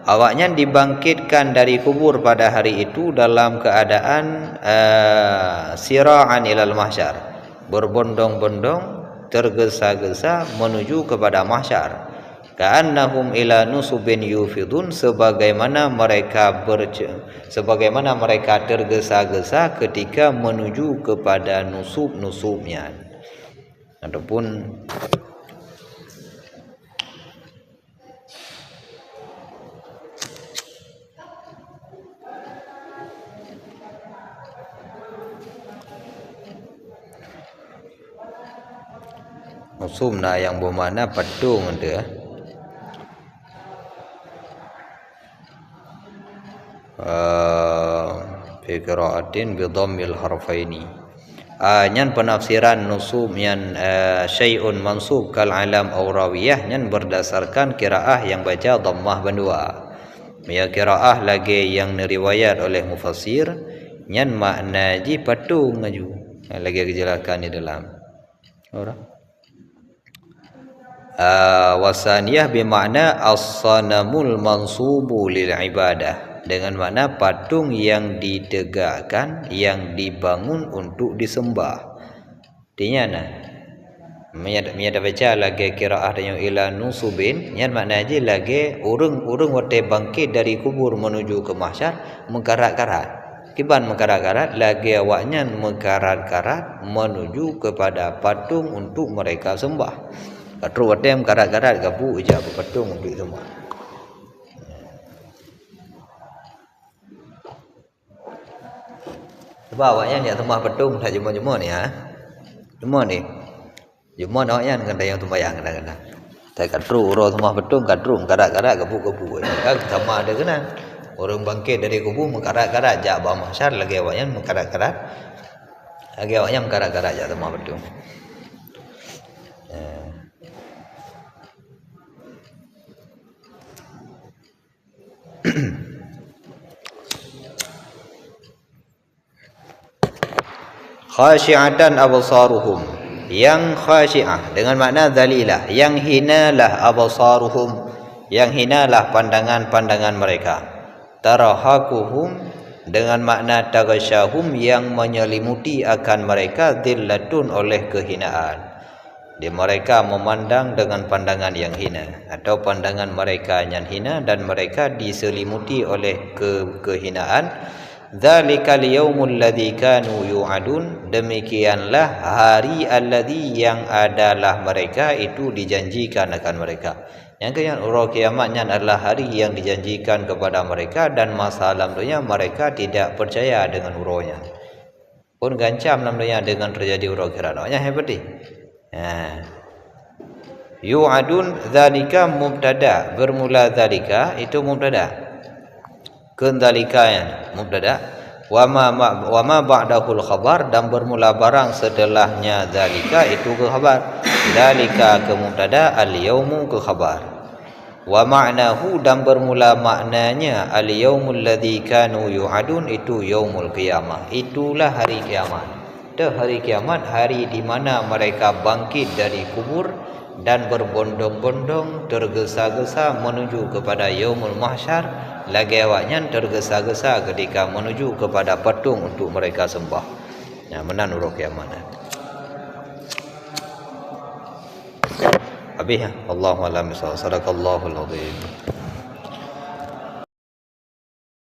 Awaknya dibangkitkan dari kubur pada hari itu dalam keadaan sira'an ilal mahsyar, berbondong-bondong, tergesa-gesa menuju kepada mahsyar. Ka'annahum ila nusubin yufidun, sebagaimana mereka tergesa-gesa ketika menuju kepada nusub-nusubnya. Adapun nusubna yang bermakna patung dia. Fi qira'atin bi dhammil harfaini. Nyan penafsiran nusub yang syai'un mansub kal alam aw rawiyah nyan berdasarkan qiraah yang baca dhammah bandua. Ya qiraah lagi yang riwayat oleh mufassir nyan makna ji patung aju. Lagi kejelakan di dalam. Ora. Wasaniyah bermakna as-sanamul mansubu lil ibadah, dengan makna patung yang ditegakkan, yang dibangun untuk disembah. Artinya nah, Mia baca lagi qiraah yang ila nusubin, yang makna je lagi urung wate bangkit dari kubur menuju ke mahsyar mengkarat-karat. Kiban mengkarat-karat lagi awaknya mengkarat-karat menuju kepada patung untuk mereka sembah. Katru wate mengkarat-karat gabu je apa patung untuk sembah. Sebab awaknya ni sembah patung tak jumpa-jumpa ni Jumpa ni. Jumpa awaknya dengan yang sembahyang kadang-kadang. Tak katru orang sembah patung katru mengkarat-karat gabu-gabu. Kan sama ada kena. Orang bangkit dari kubur mengkarat-karat jak bawah mahsyar lagi awaknya mengkarat-karat. Lagi awaknya mengkarat-karat jak sembah patung. Khasyi'atan absaruhum, yang khasyi'ah dengan makna zalilah, yang hinalah absaruhum, yang hinalah pandangan-pandangan mereka. Tarahaquhum dengan makna tagasyahum, yang menyelimuti akan mereka dhillatun oleh kehinaan. Di mereka memandang dengan pandangan yang hina, atau pandangan mereka yang hina dan mereka diselimuti oleh kehinaan. Dzalikal yaumul ladzi kanu yu'adun, demikianlah hari alladzi yang adalah mereka itu dijanjikan akan mereka. Yang kedua, urau kiamatnya adalah hari yang dijanjikan kepada mereka, dan masa lamanya mereka tidak percaya dengan uraunya. Pun gancam namanya dengan terjadi urau kiamatnya hebat ni. Yu'adun dzalika mubtada, bermula dzalika itu mubtada. Kendalika yang mubtada, wa ma ba'dahul khabar, dan bermula barang setelahnya dzalika itu ke khabar. Dzalika ke mubtada, al yaumu ke khabar. Wa ma'nahu, dan bermula maknanya al yaumul ladzi kanu yu'adun itu yaumul qiyamah, itulah hari kiamat. Dah hari kiamat, hari di mana mereka bangkit dari kubur dan berbondong-bondong tergesa-gesa menuju kepada yaumul mahsyar. Lagi awaknya tergesa-gesa ketika menuju kepada patung untuk mereka sembah. Menan urut kiamat. Habis Allahu a'lam bishawab. Sadaqallahul azim.